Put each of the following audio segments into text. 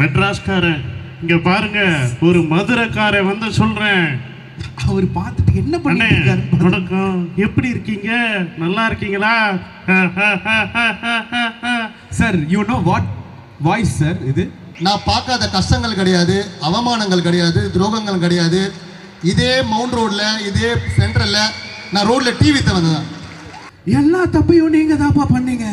மெட்ராஸ்காரன் இங்க பாருங்க, ஒரு மதுரைக்காரன் வந்து சொல்றேன். அவர் பார்த்துட்டு என்ன பண்ணிருக்காரு? வணக்கம், எப்படி இருக்கீங்க? நல்லா இருக்கீங்களா? Sir, you know what voice sir இது? நான் பார்க்காத கஷ்டங்கள் கிடையாது, அவமானங்கள் கிடையாது, துரோகங்கள் கிடையாது. இதே மவுண்ட் ரோட்ல, இதே சென்ட்ரல்ல நான் ரோட்ல டிவி வந்தேன். எல்லா தப்பையும் நீங்க தான்ப்பா பண்ணீங்க.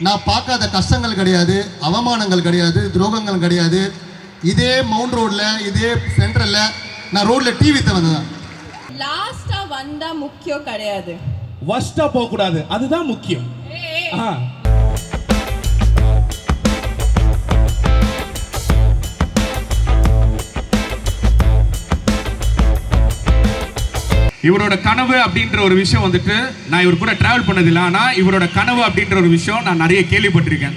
நான் பார்க்காத கஷ்டங்கள் கிடையாது, அவமானங்கள் கிடையாது, துரோகங்கள் கிடையாது. இதே மவுண்ட் ரோட்ல, இதே சென்ட்ரல்ல நான் ரோட்ல டிவி வந்தேன். லாஸ்டா வந்தா முக்கியம் கிடையாது, வஸ்டா போக கூடாது, அதுதான் முக்கியம். இவரோட கனவு அப்படின்ற ஒரு விஷயம் வந்துட்டு நான் இவர் கூட டிராவல் பண்ணதில்லை. ஆனால் இவரோட கனவு அப்படின்ற ஒரு விஷயம் நான் நிறைய கேள்விப்பட்டிருக்கேன்.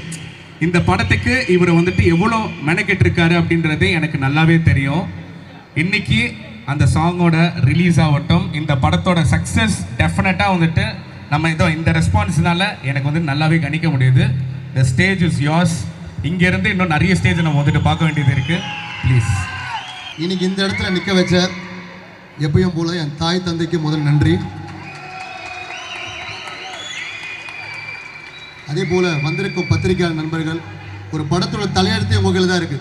இந்த படத்துக்கு இவர் வந்துட்டு எவ்வளோ மெனக்கெட்டு இருக்காரு அப்படின்றது எனக்கு நல்லாவே தெரியும். இன்னைக்கு அந்த சாங்கோட ரிலீஸ் ஆகட்டும், இந்த படத்தோட சக்ஸஸ் டெஃபினட்டாக வந்துட்டு நம்ம இந்த ரெஸ்பான்ஸ்னால எனக்கு வந்து நல்லாவே கணிக்க முடியுது. The stage is yours. இங்கேருந்து இன்னும் நிறைய ஸ்டேஜ் நம்ம வந்துட்டு பார்க்க வேண்டியது இருக்குது. ப்ளீஸ். இன்னைக்கு இந்த இடத்துல நிற்க வச்ச எப்பயும் போல என் தாய் தந்தைக்கு முதல் நன்றி. அதே போல வந்திருக்கும் பத்திரிகையாளர் நண்பர்கள், ஒரு படத்தோட தலையெழுத்தே உங்களில் தான் இருக்கு.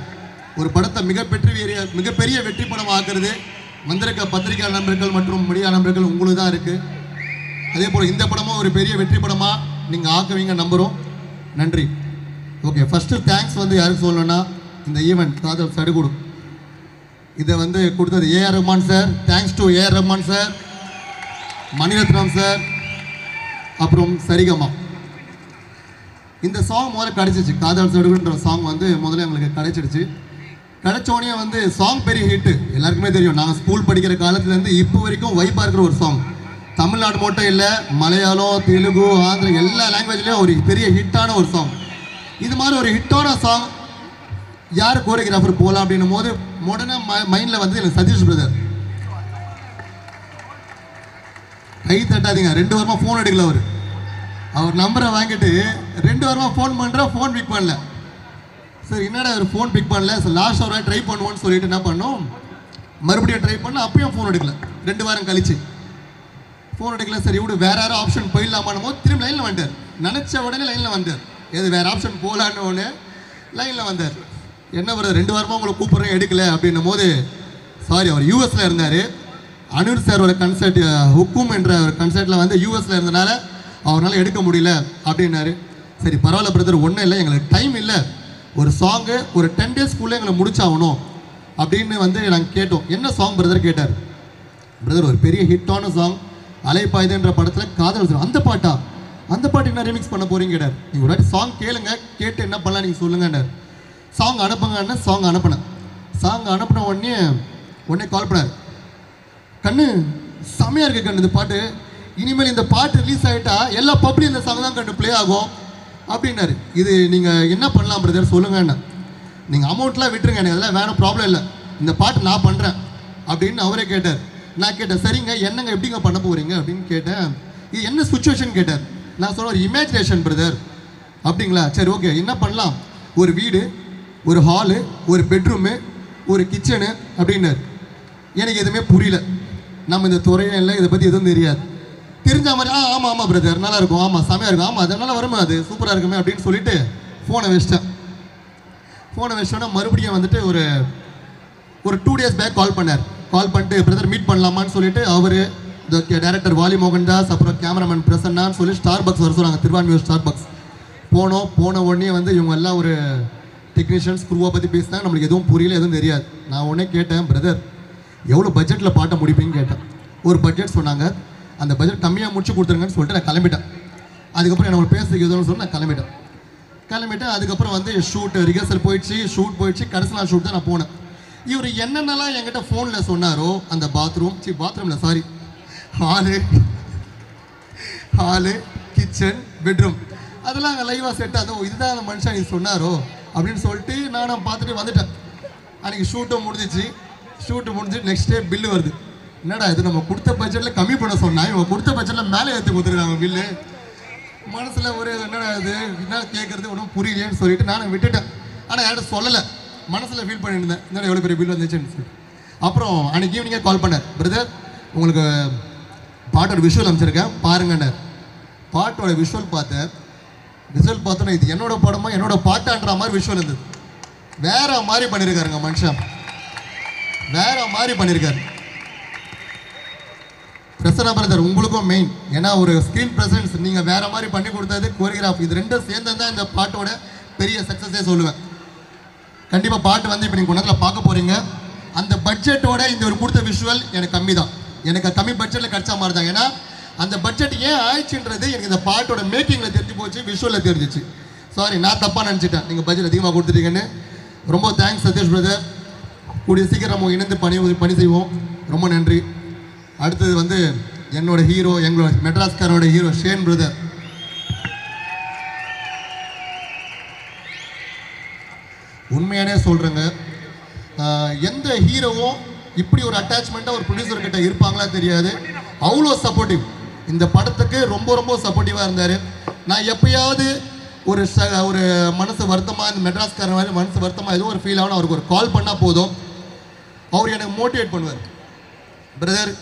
ஒரு படத்தை மிகப்பெரிய வெற்றி படம் ஆக்குறது வந்திருக்க பத்திரிகையாளர் நண்பர்கள் மற்றும் மீடியா நண்பர்கள் உங்களுக்கு தான் இருக்கு. அதே போல இந்த படமும் ஒரு பெரிய வெற்றி படமா நீங்க ஆக்குவீங்க நம்புறோம். நன்றி. ஓகே, ஃபர்ஸ்ட் தேங்க்ஸ் வந்து யாருக்கு சொல்லணும்னா, இந்த ஈவெண்ட் காதல் சடுகுடு இதை வந்து கொடுத்தது AR Rahman sir. Thanks to AR Rahman sir, Maniratnam sir, அப்புறம் சரிகமா. இந்த சாங் முதல்ல கிடைச்சிச்சு. காதல் சடுகுன்ற சாங் வந்து முதல்ல எங்களுக்கு கிடைச்சிடுச்சு. கிடைச்சோடனே வந்து சாங் பெரிய ஹிட்டு, எல்லாருக்குமே தெரியும். நாங்கள் ஸ்கூல் படிக்கிற காலத்துலேருந்து இப்போ வரைக்கும் வைப்பாக இருக்கிற ஒரு சாங். தமிழ்நாடு மட்டும் இல்லை, மலையாளம், தெலுங்கு, ஆந்திரா எல்லா லாங்குவேஜ்லேயும் ஒரு பெரிய ஹிட்டான ஒரு சாங். இது மாதிரி ஒரு ஹிட்டான சாங் யார் கோரியோகிராஃபர் போகலாம் அப்படின்னும் போது உடனே மைண்டில் வந்து எனக்கு சதீஷ் பிரதர். கை தட்டாதீங்க, 2 வாரமாக ஃபோன் எடுக்கல. அவர் நம்பரை வாங்கிட்டு 2 வாரமாக ஃபோன் பண்ணுறேன், ஃபோன் பிக் பண்ணல. சார் என்னடா அவர் ஃபோன் பிக் பண்ணல சார், லாஸ்ட் அவராக ட்ரை பண்ணுவோன்னு சொல்லிட்டு என்ன பண்ணோம், மறுபடியும் ட்ரை பண்ண, அப்பயும் ஃபோன் எடுக்கல. 2 வாரம் கழிச்சு ஃபோன் எடுக்கல. சரி இவ்வளோ வேற யாரும் ஆப்ஷன் போயிடலாமான்னு போது திரும்ப லைனில் வந்துட்டார். நினச்ச உடனே லைனில் வந்தார். எது வேறு ஆப்ஷன் போகலான்னு உடனே லைனில் வந்தார். என்ன வர 2 வாரமாக உங்களை கூப்பிட்றேன் எடுக்கல அப்படின்னும் போது, சாரி அவர் யூஎஸில் இருந்தார். அனிருத் சாரோட கன்சர்ட் ஹுக்கும் என்ற ஒரு கன்சர்ட்டில் வந்து யூஎஸில் இருந்தனால அவரால் எடுக்க முடியல அப்படின்னாரு. சரி பரவாயில்ல பிரதர், ஒன்றும் இல்லை, எங்களுக்கு டைம் இல்லை, ஒரு சாங்கு ஒரு 10 டேஸ்க்குள்ளே எங்களை முடிச்சாகணும் அப்படின்னு வந்து நாங்கள் கேட்டோம். என்ன சாங் பிரதர் கேட்டார். பிரதர் ஒரு பெரிய ஹிட்டான சாங் அலைப்பாயுதுன்ற படத்தில் காதல் சார், அந்த பாட்டு என்ன ரிமிக்ஸ் பண்ண போகிறீங்க கேட்டார். நீங்கள் ஒரு வாட்டி சாங் கேளுங்க, கேட்டு என்ன பண்ணலாம் நீங்கள் சொல்லுங்கன்னார். சாங் அனுப்புங்கன்னு சாங் அனுப்பினேன். சாங் அனுப்பின உடனே கால் பண்ணார். கண்ணு செம்மையாக இருக்குது கண்ணு இந்த பாட்டு, இனிமேல் இந்த பாட்டு ரிலீஸ் ஆகிட்டா எல்லா பப்ளியும் இந்த சாங் தான் கண்ணு ப்ளே ஆகும் அப்படின்னாரு. இது நீங்கள் என்ன பண்ணலாம் பிரதர் சொல்லுங்கண்ணா. நீங்கள் அமௌண்ட்லாம் விட்டுருங்க, எனக்கு அதெல்லாம் வேணும், ப்ராப்ளம் இல்லை, இந்த பாட்டு நான் பண்ணுறேன் அப்படின்னு அவரே கேட்டார். நான் கேட்டேன், சரிங்க என்னங்க எப்படிங்க பண்ண போகிறீங்க அப்படின்னு கேட்டேன். இது என்ன சுச்சுவேஷன் கேட்டார். நான் சொன்ன ஒரு இமேஜினேஷன் பிரதர். அப்படிங்களா, சரி ஓகே என்ன பண்ணலாம், ஒரு வீடு, ஒரு ஹாலு, ஒரு பெட்ரூமு, ஒரு கிச்சனு அப்படின்னாரு. எனக்கு எதுவுமே புரியல, நம்ம இந்த துறையும் இல்லை, இதை பற்றி எதுவும் தெரியாது. தெரிஞ்ச மாதிரி ஆமாம் பிரதர் நல்லா இருக்கும், ஆமாம் செமையாக இருக்கும், ஆமாம் அதனால வருமா, அது சூப்பராக இருக்குமே அப்படின்னு சொல்லிட்டு ஃபோனை வச்சிட்டேன். ஃபோனை வச்சிட்டோன்னா மறுபடியும் வந்துட்டு ஒரு 2 டேஸ் பேக் கால் பண்ணார். கால் பண்ணிட்டு பிரதர் மீட் பண்ணலாமான்னு சொல்லிட்டு அவர் இந்த டைரக்டர் வாலி மோகன் தாஸ், அப்புறம் கேமராமேன் பிரசன்னான்னு சொல்லி ஸ்டார்பக்ஸ் வர சொன்னாங்க, திருவான்மியூர் ஸ்டார்பக்ஸ். போன உடனே வந்து இவங்க எல்லாம் ஒரு டெக்னீஷியன்ஸ் குரூவை பற்றி பேசினாங்க. நம்மளுக்கு எதுவும் புரியல, எதுவும் தெரியாது. நான் உடனே கேட்டேன், பிரதர் எவ்வளோ பட்ஜெட்டில் பாட்ட முடிப்பீங்கன்னு கேட்டேன். ஒரு பட்ஜெட் சொன்னாங்க. அந்த பட்ஜெட் கம்மியாக முடிச்சு கொடுத்துருங்கன்னு சொல்லிட்டு நான் கிளம்பிட்டேன். அதுக்கப்புறம் என்ன பேசுறதுக்கு எதுவும் சொல்லி நான் கிளம்பிட்டேன். அதுக்கப்புறம் வந்து ஷூட் ரிஹர்சல் போயிடுச்சு, ஷூட் போயிடுச்சு. கடைசி நாள் ஷூட் தான் நான் போனேன். இவர் என்னென்னலாம் என்கிட்ட ஃபோனில் சொன்னாரோ அந்த பாத்ரூமில் சாரி ஹாலு கிச்சன் பெட்ரூம் அதெல்லாம் அங்கே லைவாக செட் ஆகும். இதுதான் அந்த மனுஷன் நீ சொன்னாரோ அப்படின்னு சொல்லிட்டு நானும் பார்த்துட்டு வந்துட்டேன். அன்றைக்கி ஷூட்டும் முடிஞ்சு நெக்ஸ்ட் டே பில்லு வருது. என்னடா இது நம்ம கொடுத்த பட்ஜெட்டில் கம்மி பண்ண சொன்னா இவங்க கொடுத்த பட்ஜெட்டில் மேலே ஏற்றி கொடுத்துருக்காங்க பில்லு. மனசில் ஒரு என்னடா இது என்ன கேட்குறது ஒன்றும் புரியலையேன்னு சொல்லிட்டு நானும் விட்டுட்டேன். ஆனால் யார்கிட்ட சொல்லலை, மனசில் ஃபீல் பண்ணியிருந்தேன் என்னடா எவ்வளோ பெரிய பில் வந்துச்சுன்னு சொல்லிட்டு. அப்புறம் அன்றைக்கி ஈவினிங்கே கால் பண்ணார், பிரதர் உங்களுக்கு பாட்டோட விஷுவல் அமைச்சிருக்கேன் பாருங்கன்னு. பாட்டோட விஷுவல் பார்த்தோன்னா இது என்னோட படமா என்னோட பாட்டான்ற மாதிரி விஷுவல் இருந்தது. வேற மாதிரி பண்ணியிருக்காருங்க மனுஷன், வேற மாதிரி பண்ணியிருக்காரு. பிரசன்னா பிரதர் உங்களுக்கும் மெயின், ஏன்னா ஒரு ஸ்க்ரீன் ப்ரெசன்ஸ் நீங்கள் வேற மாதிரி பண்ணி கொடுத்தது, கோரியோகிராஃப், இது ரெண்டும் சேர்ந்து தான் இந்த பாட்டோட பெரிய சக்ஸஸே சொல்லுவேன். கண்டிப்பாக பாட்டு வந்து இப்போ நீங்கள் கொண்டத்தில் பார்க்க போகிறீங்க. அந்த பட்ஜெட்டோட இந்த ஒரு கொடுத்த விஷுவல் எனக்கு கம்மி தான், எனக்கு கம்மி பட்ஜெட்டில் கிடச்சா மாதிரி தான். ஏன்னா அந்த பட்ஜெட் ஏன் ஆயிடுச்சுன்றது எனக்கு இந்த பாட்டோட மேக்கிங்கில் தெரிஞ்சு போச்சு, விஷுவலில் தெரிஞ்சிச்சு. சாரி நான் தப்பாக நினச்சிட்டேன் நீங்கள் பட்ஜெட் அதிகமாக கொடுத்துட்டீங்கன்னு. ரொம்ப தேங்க்ஸ் சதீஷ் பிரதர். கூடிய சீக்கிரம் நம்ம இணைந்து பணி செய்வோம். ரொம்ப நன்றி. அடுத்தது வந்து என்னோட ஹீரோ, எங்களோட மெட்ராஸ்காரோட ஹீரோ ஷேன் பிரதர். உண்மையானே சொல்கிறேங்க, எந்த ஹீரோவும் இப்படி ஒரு அட்டாச்மெண்ட்டாக ஒரு ப்ரொடியூசர்கிட்ட இருப்பாங்களா தெரியாது. அவ்வளோ சப்போர்ட்டிவ், இந்த படத்துக்கு ரொம்ப ரொம்ப சப்போர்ட்டிவாக இருந்தார். நான் எப்பயாவது ஒரு மனசு வருத்தமாக, இந்த மெட்ராஸ்காரன் மாதிரி மனசு வருத்தமாக ஏதோ ஒரு ஃபீல் ஆகணும், அவருக்கு ஒரு கால் பண்ணால் போதும், அவர் எனக்கு மோட்டிவேட் பண்ணுவார். பிரதர்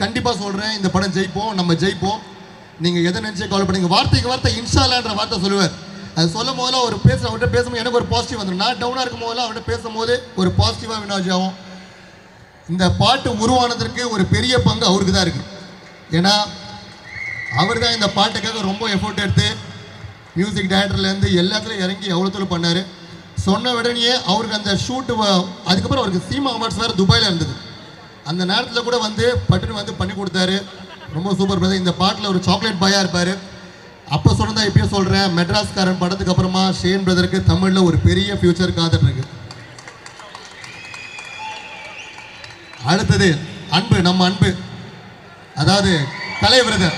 கண்டிப்பாக சொல்கிறேன், இந்த படம் ஜெயிப்போம், நம்ம ஜெயிப்போம், நீங்கள் எதை நினச்சே கவலை பண்ணுங்க. வார்த்தைக்கு வார்த்தை இன்ஷால்லான்ற வார்த்தை சொல்லுவார். அது சொல்லும் போதெல்லாம் அவர் அவர்கிட்ட பேசும்போது எனக்கு ஒரு பாசிட்டிவ் வந்துடும். நான் டவுனாக இருக்கும் போதெல்லாம் அவர்கிட்ட பேசும்போது ஒரு பாசிட்டிவாக வினாஜ் ஆகும். இந்த பாட்டு உருவானதற்கு ஒரு பெரிய பங்கு அவருக்கு தான் இருக்குது. ஏன்னா அவர் தான் இந்த பாட்டுக்காக ரொம்ப எஃபோர்ட் எடுத்து மியூசிக் டைரக்டர்லேருந்து எல்லாத்துலேயும் இறங்கி எவ்வளோ தூரம் பண்ணார். சொன்ன உடனே அவருக்கு அந்த ஷூட்டு, அதுக்கப்புறம் அவருக்கு சீமா அவார்ட்ஸ் வேறு துபாயில் இருந்தது. அந்த நேரத்தில் கூட வந்து பட்டுன்னு வந்து பண்ணி கொடுத்தாரு. ரொம்ப சூப்பர் பிரதர். இந்த பாட்டில் ஒரு சாக்லேட் பாயாக இருப்பார். அப்போ சொன்னதா இப்பயே சொல்கிறேன், மெட்ராஸ்காரன் படத்துக்கு அப்புறமா ஷேன் பிரதருக்கு தமிழில் ஒரு பெரிய ஃபியூச்சர் காத்துட்ருக்கு. அடுத்தது அன்பு, நம்ம அன்பு, அதாவது கலை பிரதர்.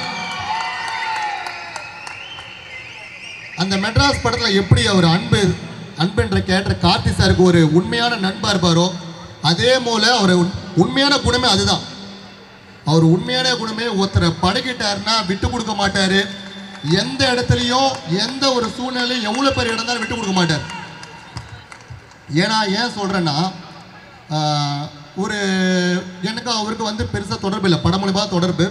அந்த மெட்ராஸ் படத்தில் எப்படி அவர் அன்புன்ற கேரக்டர் கார்த்தி சாருக்கு ஒரு உண்மையான நண்பா இருப்பாரோ, அதே போல அவர் உண்மையான குணமே அதுதான். அவர் உண்மையான குணமே ஒருத்தரை பழகிட்டாருன்னா விட்டு கொடுக்க மாட்டார். எந்த இடத்துலையும் எந்த ஒரு சூழ்நிலையும் எவ்வளோ பெரிய இடம் தான் விட்டு கொடுக்க மாட்டார். ஏன் சொல்கிறேன்னா, எனக்கு அவருக்கு வந்து பெருசாக தொடர்பு இல்லை, படம் மூலமாக தொடர்பு,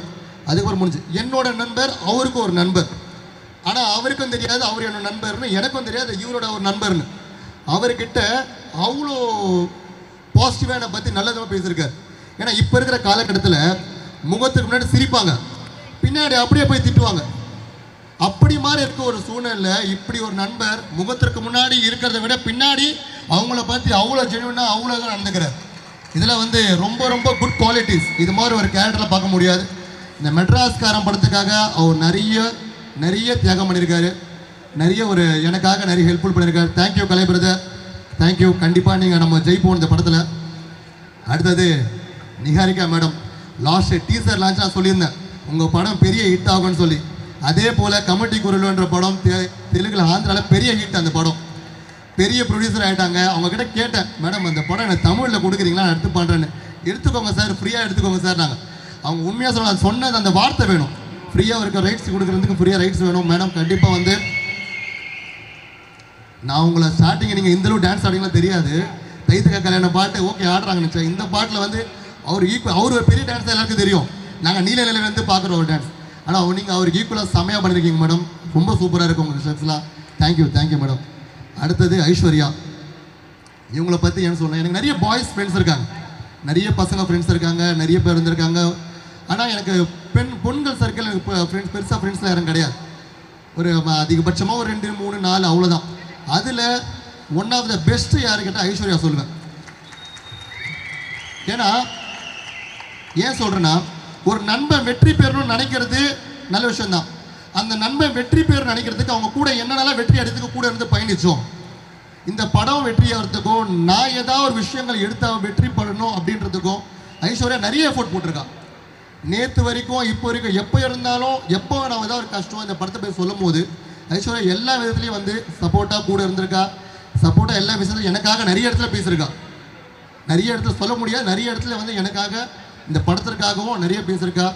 அதுக்கப்புறம் முடிஞ்சு. என்னோட நண்பர் அவருக்கு ஒரு நண்பர், ஆனால் அவருக்கும் தெரியாது அவர் என்னோட நண்பர்னு, எனக்கும் தெரியாது இவரோட ஒரு நண்பர்னு. அவர்கிட்ட அவ்வளோ பாசிட்டிவாக என்னை பற்றி நல்லதாக பேசியிருக்கார். ஏன்னா இப்போ இருக்கிற காலகட்டத்தில் முகத்துக்கு முன்னாடி சிரிப்பாங்க, பின்னாடி அப்படியே போய் திட்டுவாங்க. அப்படி மாதிரி இருக்க ஒரு சூழ்நிலை இப்படி ஒரு நண்பர் முகத்திற்கு முன்னாடி இருக்கிறத விட பின்னாடி அவங்கள பற்றி அவ்வளோ ஜெனுவனாக அவ்வளோ தான் நடந்துக்கிறார். இதில் வந்து ரொம்ப ரொம்ப குட் குவாலிட்டிஸ் இது மாதிரி ஒரு கேரக்டரில் பார்க்க முடியாது. இந்த மெட்ராஸ்காரன் படத்துக்காக அவர் நிறைய தியாகம் பண்ணியிருக்காரு, எனக்காக நிறைய ஹெல்ப்ஃபுல் பண்ணியிருக்காரு. தேங்க்யூ கலை பிரதர், தேங்க்யூ. கண்டிப்பாக நீங்கள் நம்ம ஜெயிப்போம் இந்த படத்தில். அடுத்தது Niharika madam. Last teaser launch நான் சொல்லியிருந்தேன் உங்கள் படம் பெரிய ஹிட் ஆகும்னு சொல்லி. அதே போல் கமிட்டி குரலுன்ற படம் தெலுங்குல ஆந்திராவில் பெரிய ஹிட். அந்த படம் பெரிய ப்ரொடியூசர் ஆகிட்டாங்க. அவங்கக்கிட்ட கேட்டேன், மேடம் அந்த படம் எனக்கு தமிழில் கொடுக்குறீங்களா, நான் எடுத்து பண்ணுறேன்னு. எடுத்துக்கோங்க சார், ஃப்ரீயாக எடுத்துக்கோங்க சார். நாங்கள் அவங்க உண்மையாக சொன்னது அந்த வார்த்தை வேணும், ஃப்ரீயாக இருக்க ரைட்ஸ் கொடுக்குறதுக்கு ஃப்ரீயாக ரைட்ஸ் வேணும். மேடம் கண்டிப்பாக வந்து நான் உங்களை ஸ்டார்டிங் நீங்கள் இந்தளவு டான்ஸ் ஆடிங்கலாம் தெரியாது, தைத்துக்க கல்யாண பாட்டு ஓகே ஆடுறாங்கன்னு நினச்சேன். இந்த பாட்டில் வந்து அவர் ஒரு பெரிய டான்ஸ் எல்லாருக்கும் தெரியும், நாங்கள் நீல நிலையிலேருந்து பார்க்குற ஒரு டான்ஸ். ஆனால் நீங்கள் அவருக்கு ஈக்குவலாக செமையாக பண்ணியிருக்கீங்க மேடம், ரொம்ப சூப்பராக இருக்கும் உங்கள் ஸ்டெப்ஸ்லாம். Thank you madam. அடுத்தது ஐஸ்வர்யா. இவங்களை பற்றி என்ன சொன்னேன், எனக்கு நிறைய பாய்ஸ் ஃப்ரெண்ட்ஸ் இருக்காங்க, நிறைய பசங்க ஃப்ரெண்ட்ஸ் இருக்காங்க, நிறைய பேர் இருந்திருக்காங்க. ஆனால் எனக்கு பொண்கள் சர்க்கிள் எனக்கு பெருசாக ஃப்ரெண்ட்ஸ்லாம் யாரும் கிடையாது. ஒரு அதிகபட்சமாக ஒரு 2, 3, 4 அவ்வளோதான். அதில் ஒன் ஆஃப் த பெஸ்ட்டு யாரு கேட்டால் ஐஸ்வர்யா சொல்லுவேன். ஏன்னா ஏன் சொல்கிறேன்னா, ஒரு நண்பன் வெற்றி பெறணும்னு நினைக்கிறது நல்ல விஷயம்தான். அந்த நண்பன் வெற்றி பெறணும்னு நினைக்கிறதுக்கு அவங்க கூட என்னென்னலாம் வெற்றி அடைறதுக்கு கூட இருந்து பயணித்தோம். இந்த படம் வெற்றி ஆகிறதுக்கும் நான் ஏதாவது ஒரு விஷயங்கள் எடுத்து வெற்றி பண்ணணும் அப்படின்றதுக்கும் ஐஸ்வர்யா நிறைய எஃபோர்ட் போட்டிருக்கா. நேற்று வரைக்கும் இப்போ வரைக்கும் எப்போ இருந்தாலும் எப்போ நான் ஏதாவது ஒரு கஷ்டம் இந்த படத்தை போய் சொல்லும் போது ஐஸ்வர்யா எல்லா விதத்துலையும் வந்து சப்போர்ட்டாக கூட இருந்திருக்கா. சப்போர்ட்டாக எல்லா விஷயத்துலையும் எனக்காக நிறைய இடத்துல பேசியிருக்கா. நிறைய இடத்துல சொல்ல முடியாது, நிறைய இடத்துல வந்து எனக்காக இந்த படத்திற்காகவும் நிறைய பேசியிருக்கா.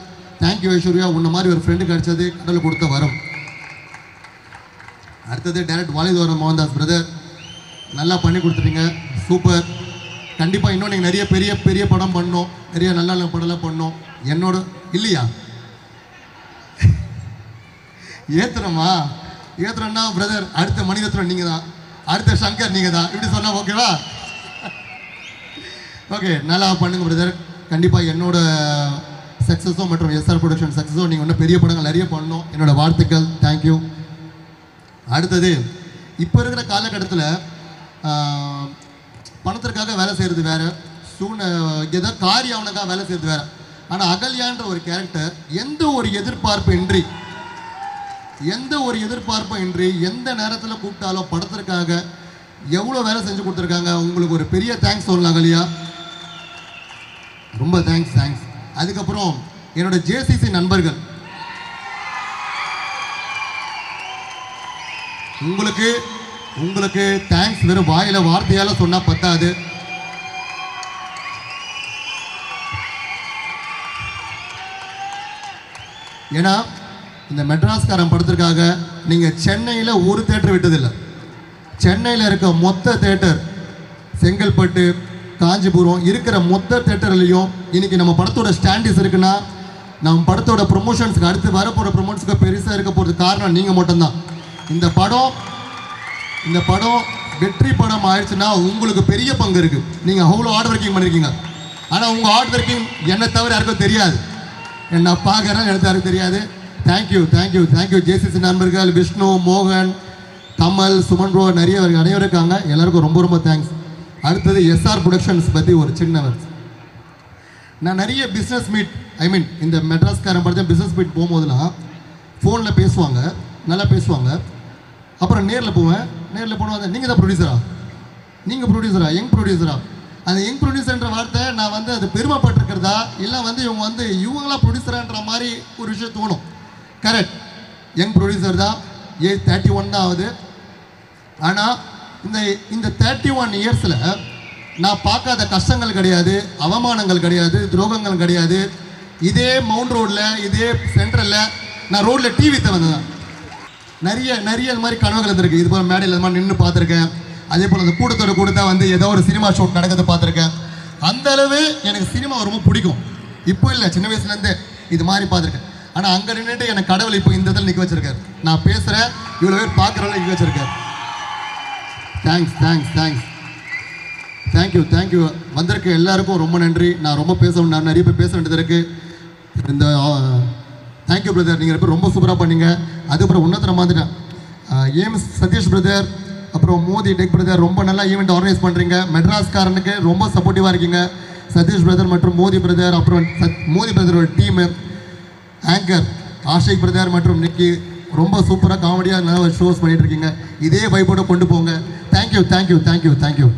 தேங்க்யூ ஐஸ்வர்யா, உன்ன மாதிரி ஒரு ஃப்ரெண்டு கிடைச்சது கடவுள் கொடுத்த வரம். அடுத்தது டைரக்ட் வாலிதோரம் மோகன்தாஸ் பிரதர், நல்லா பண்ணி கொடுத்துட்டீங்க, சூப்பர். கண்டிப்பாக இன்னும் நீங்கள் நிறைய பெரிய பெரிய படம் பண்ணணும், நிறைய நல்ல நல்ல படம்லாம் பண்ணணும். என்னோட இல்லையா ஏத்துறோம்னா பிரதர் அடுத்த மணிரத்னம் நீங்கள் தான், அடுத்த சங்கர் நீங்கள் தான், இப்படி சொன்னால் ஓகேவா? ஓகே, நல்லா பண்ணுங்க பிரதர். கண்டிப்பாக என்னோட சக்ஸஸும் மற்றும் எஸ்ஆர் ப்ரொடக்ஷன் சக்ஸஸும் நீங்கள் இன்னும் பெரிய படங்கள் நிறைய பண்ணணும், என்னோட வாழ்த்துக்கள். தேங்க்யூ. அடுத்தது இப்போ இருக்கிற காலகட்டத்தில் பணத்திற்காக வேலை செய்கிறது வேறு, ஏதோ காரியவனுக்காக வேலை செய்கிறது வேறு. ஆனால் அகல்யான்ற ஒரு கேரக்டர் எந்த ஒரு எதிர்பார்ப்பும் இன்றி எந்த நேரத்தில் கூப்பிட்டாலும் படத்திற்காக எவ்வளோ வேலை செஞ்சு கொடுத்துருக்காங்க. உங்களுக்கு ஒரு பெரிய தேங்க்ஸ் சொல்லலாம் அகல்யா, ரொம்ப தேங்க்ஸ். அதுக்கப்புறம் என்னோட ஜேசிசி நண்பர்கள், உங்களுக்கு தேங்க்ஸ் வெறும் வாயில வார்த்தையால சொன்னா பத்தாது. ஏன்னா இந்த மெட்ராஸ்காரன் படத்திற்காக நீங்க சென்னையில் ஒரு தேட்டர் விட்டதில்லை. சென்னையில் இருக்க மொத்த தேட்டர், செங்கல்பட்டு, காஞ்சிபுரம் இருக்கிற மொத்த தேட்டர்லையும் இன்னைக்கு நம்ம படத்தோட ஸ்டாண்டிஸ் இருக்குன்னா நம்ம படத்தோட ப்ரொமோஷன்ஸ்க்கு அடுத்து வரப்போகிற ப்ரொமோஷன்ஸ்க்கு பெருசாக இருக்க போகிறது காரணம் நீங்கள் மட்டும்தான். இந்த படம் வெற்றி படம் ஆயிடுச்சுன்னா உங்களுக்கு பெரிய பங்கு இருக்குது. நீங்கள் அவ்வளோ ஹார்ட் ஒர்க்கிங் பண்ணியிருக்கீங்க. ஆனால் உங்கள் ஹார்ட் ஒர்க்கிங் என்னை தவிர யாருக்கும் தெரியாது, என்ன பார்க்குறேன் எனக்கு யாருக்கும் தெரியாது. தேங்க்யூ ஜேசிசி நண்பர்கள், விஷ்ணு, மோகன், கமல், சுமன் ப்ரோ, நிறைய அனைவரும் இருக்காங்க. எல்லாருக்கும் ரொம்ப ரொம்ப தேங்க்ஸ். அடுத்தது எஸ்ஆர் ப்ரொடக்ஷன்ஸ் பற்றி ஒரு சின்னவர். நான் நிறைய பிஸ்னஸ் மீட் இந்த மெட்ராஸ்காரன் படத்தை பிஸ்னஸ் மீட் போகும்போதுலாம் ஃபோனில் பேசுவாங்க, நல்லா பேசுவாங்க. அப்புறம் நேரில் போவேன், போனோம் நீங்கள் தான் ப்ரொடியூசரா, யங் ப்ரொடியூசரா. அந்த யங் ப்ரொடியூசர்ன்ற வார்த்தை நான் வந்து அது பெருமைப்பட்டிருக்கிறதா இல்லை வந்து இவங்களாம் ப்ரொடியூசரான்ற மாதிரி ஒரு விஷயம் தோணும். கரெக்ட், யங் ப்ரொடியூசர் தான், ஏஜ் 31 தான் ஆகுது. ஆனால் இந்த 31 இயர்ஸில் நான் பார்க்காத கஷ்டங்கள் கிடையாது, அவமானங்கள் கிடையாது, துரோகங்கள் கிடையாது. இதே மவுண்ட் ரோடில், இதே சென்ட்ரலில் நான் ரோட்டில் டிவி வந்தேன். நிறைய இது மாதிரி கனவுகள் இருந்திருக்கு. இது போல் மேடையில் இது மாதிரி நின்று பார்த்துருக்கேன். அதே போல் அந்த கூட்டத்தோட வந்து ஏதோ ஒரு சினிமா ஷூட் நடக்கிறது பார்த்துருக்கேன். அந்த அளவு எனக்கு சினிமா ரொம்ப பிடிக்கும். இப்போ இல்லை, சின்ன வயசுலேருந்தே இது மாதிரி பார்த்துருக்கேன். ஆனால் அங்கே நின்றுட்டு எனக்கு கடவுள் இப்போ இந்த இதில் நிற்க வச்சிருக்காரு. நான் பேசுகிறேன், இவ்வளோ பேர் பார்க்குறவங்க நிற்க வச்சிருக்காரு. தேங்க்யூ. வந்திருக்க எல்லாருக்கும் ரொம்ப நன்றி. நான் ரொம்ப நான் நிறைய பேர் பேச வேண்டியது இருக்குது. இந்த தேங்க்யூ பிரதர், நீங்கள் ரொம்ப சூப்பராக பண்ணீங்க. அதுக்கப்புறம் உன்னதரம் வந்துட்டேன். ஏஎம் சதீஷ் பிரதர், அப்புறம் மோதி டெக் பிரதர், ரொம்ப நல்லா ஈவெண்ட் ஆர்கனைஸ் பண்ணுறீங்க. மெட்ராஸ்காரனுக்கு ரொம்ப சப்போர்ட்டிவாக இருக்கீங்க. சதீஷ் பிரதர் மற்றும் மோதி பிரதர், அப்புறம் மோதி பிரதரோட டீமு, ஆங்கர் ஆஷிக் பிரதர் மற்றும் நிக்கி, ரொம்ப சூப்பராக காமெடியாக நல்லா ஷோஸ் பண்ணிட்டு இருக்கீங்க. இதே வைப்போட கொண்டு போங்க. தேங்க்யூ.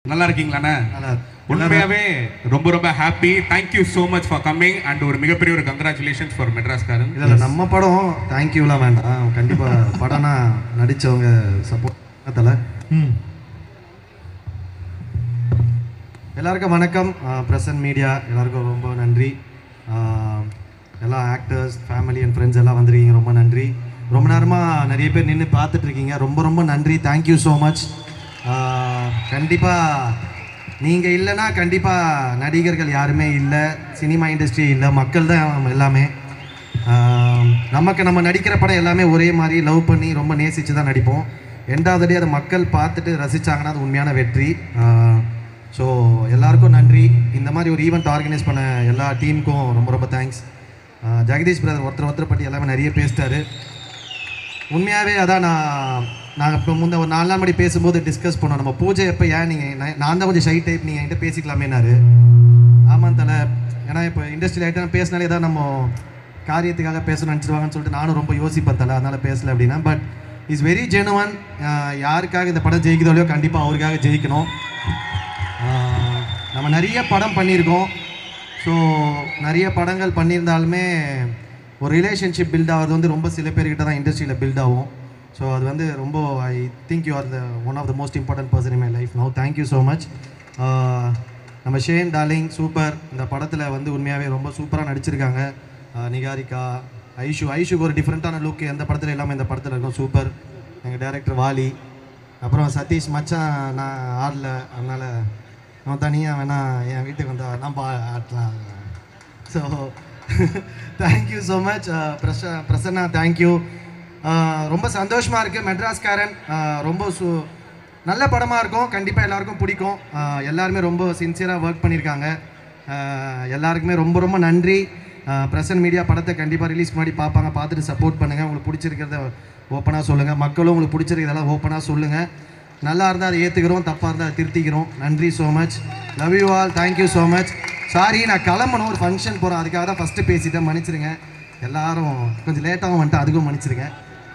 நல்லா இருக்கீங்களாண்ணே? உண்மையாவே ரொம்ப happy. Thank you so much for coming and ஒரு மிகப்பெரிய ஒரு கங்க்ராச்சுலேஷன்ஸ் ஃபார் மெட்ராஸ்காரன். இதில் நம்ம படம் தேங்க்யூலாம் வேண்டாம், கண்டிப்பாக படம்னா நடித்தவங்க சப்போர்ட் தலை. எல்லாருக்கும் வணக்கம். பிரசன்ட் மீடியா எல்லாருக்கும் ரொம்ப நன்றி. எல்லா ஆக்டர்ஸ், ஃபேமிலி அண்ட் ஃப்ரெண்ட்ஸ் எல்லாம் வந்திருக்கீங்க, ரொம்ப நன்றி. ரொம்ப நேரமாக நிறைய பேர் நின்று பார்த்துட்ருக்கீங்க, ரொம்ப ரொம்ப நன்றி. Thank you so much. கண்டிப்பாக நீங்கள் இல்லைன்னா கண்டிப்பாக நடிகர்கள் யாருமே இல்லை, சினிமா இண்டஸ்ட்ரி இல்லை, மக்கள் தான் எல்லாமே. நமக்கு நம்ம நடிக்கிற படம் எல்லாமே ஒரே மாதிரி லவ் பண்ணி ரொம்ப நேசித்து தான் நடிப்போம். ரெண்டாவது அதை மக்கள் பார்த்துட்டு ரசித்தாங்கன்னா அது உண்மையான வெற்றி. ஸோ எல்லாருக்கும் நன்றி. இந்த மாதிரி ஒரு ஈவெண்ட் ஆர்கனைஸ் பண்ண எல்லா டீமுக்கும் ரொம்ப ரொம்ப தேங்க்ஸ். ஜெகதீஷ் பிரதர் ஒருத்தர் பற்றி எல்லாமே நிறைய பேசிட்டாரு. உண்மையாகவே அதான் நாங்கள் இப்போ ஒரு 4 நாள் முன்னாடி பேசும்போது டிஸ்கஸ் பண்ணோம், நம்ம பூஜை எப்போ ஏன் நீங்கள் நான் தான் கொஞ்சம் ஷை டைப், நீங்கள் என்கிட்ட பேசிக்கலாமேனாரு. ஆமாம் தலை, ஏன்னா இப்போ இண்டஸ்ட்ரியில் ஆகிட்ட பேசினாலே ஏதாவது நம்ம காரியத்துக்காக பேசணும்னு நினச்சிருவாங்கன்னு சொல்லிட்டு நானும் ரொம்ப யோசிப்பேன் தலை, அதனால் பேசலை அப்படின்னா. But is very genuine. யாருக்காக இந்த படம் ஜெயிக்குதோ கண்டிப்பாக அவருக்காக ஜெயிக்கணும். நம்ம நிறைய படம் பண்ணியிருக்கோம். ஸோ நிறைய படங்கள் பண்ணியிருந்தாலுமே ஒரு ரிலேஷன்ஷிப் பில்ட் ஆகிறது வந்து ரொம்ப சில பேர்கிட்ட தான் இண்டஸ்ட்ரியில் பில்ட் ஆகும். ஸோ அது வந்து ரொம்ப I think you are the one of the most important person in my life now. Thank you so much. நம்ம ஷேன் டார்லிங் சூப்பர். இந்த படத்தில் வந்து உண்மையாகவே ரொம்ப சூப்பராக நடிச்சிருக்காங்க. நிகாரிகா, ஐஷுக்கு ஒரு டிஃப்ரெண்ட்டான லுக் எந்த படத்தில் இல்லாமல் இந்த படத்தில் இருக்கும். சூப்பர். எங்கள் டைரக்டர் வாலி, அப்புறம் சதீஷ் மச்சான் நான் ஆடல, அதனால் நான் தனியாக வேணால் என் வீட்டுக்கு வந்து நம்ம ஆட்டலாம். So thank you so much. Prasanna thank you. ரொம்ப சந்தோஷமாக இருக்குது. மெட்ராஸ்காரன் ரொம்ப நல்ல படமாக இருக்கும், கண்டிப்பாக எல்லாருக்கும் பிடிக்கும். எல்லாருமே ரொம்ப சின்சியராக ஒர்க் பண்ணியிருக்காங்க. எல்லாருக்குமே ரொம்ப ரொம்ப நன்றி. பிரசன்ட் மீடியா படத்தை கண்டிப்பாக ரிலீஸ் பண்ணி பார்ப்பாங்க, பார்த்துட்டு சப்போர்ட் பண்ணுங்கள். உங்களுக்கு பிடிச்சிருக்கிறத ஓப்பனாக சொல்லுங்கள், மக்களும் உங்களுக்கு பிடிச்சிருக்கிறதெல்லாம் ஓப்பனாக சொல்லுங்கள். நல்லா இருந்தால் அதை ஏற்றுக்கிறோம், தப்பாக இருந்தால் அதை திருத்திக்கிறோம். நன்றி so much. Love you all. Thank you so much. Sorry, நான் கிளம்பணும், ஒரு ஃபங்க்ஷன் போகிறேன், அதுக்காக தான் ஃபஸ்ட்டு பேசிட்டேன், மன்னிச்சிருங்க. எல்லாரும் கொஞ்சம் லேட்டாகவும் வந்துட்டு அதுக்கும் மன்னிச்சிருங்க.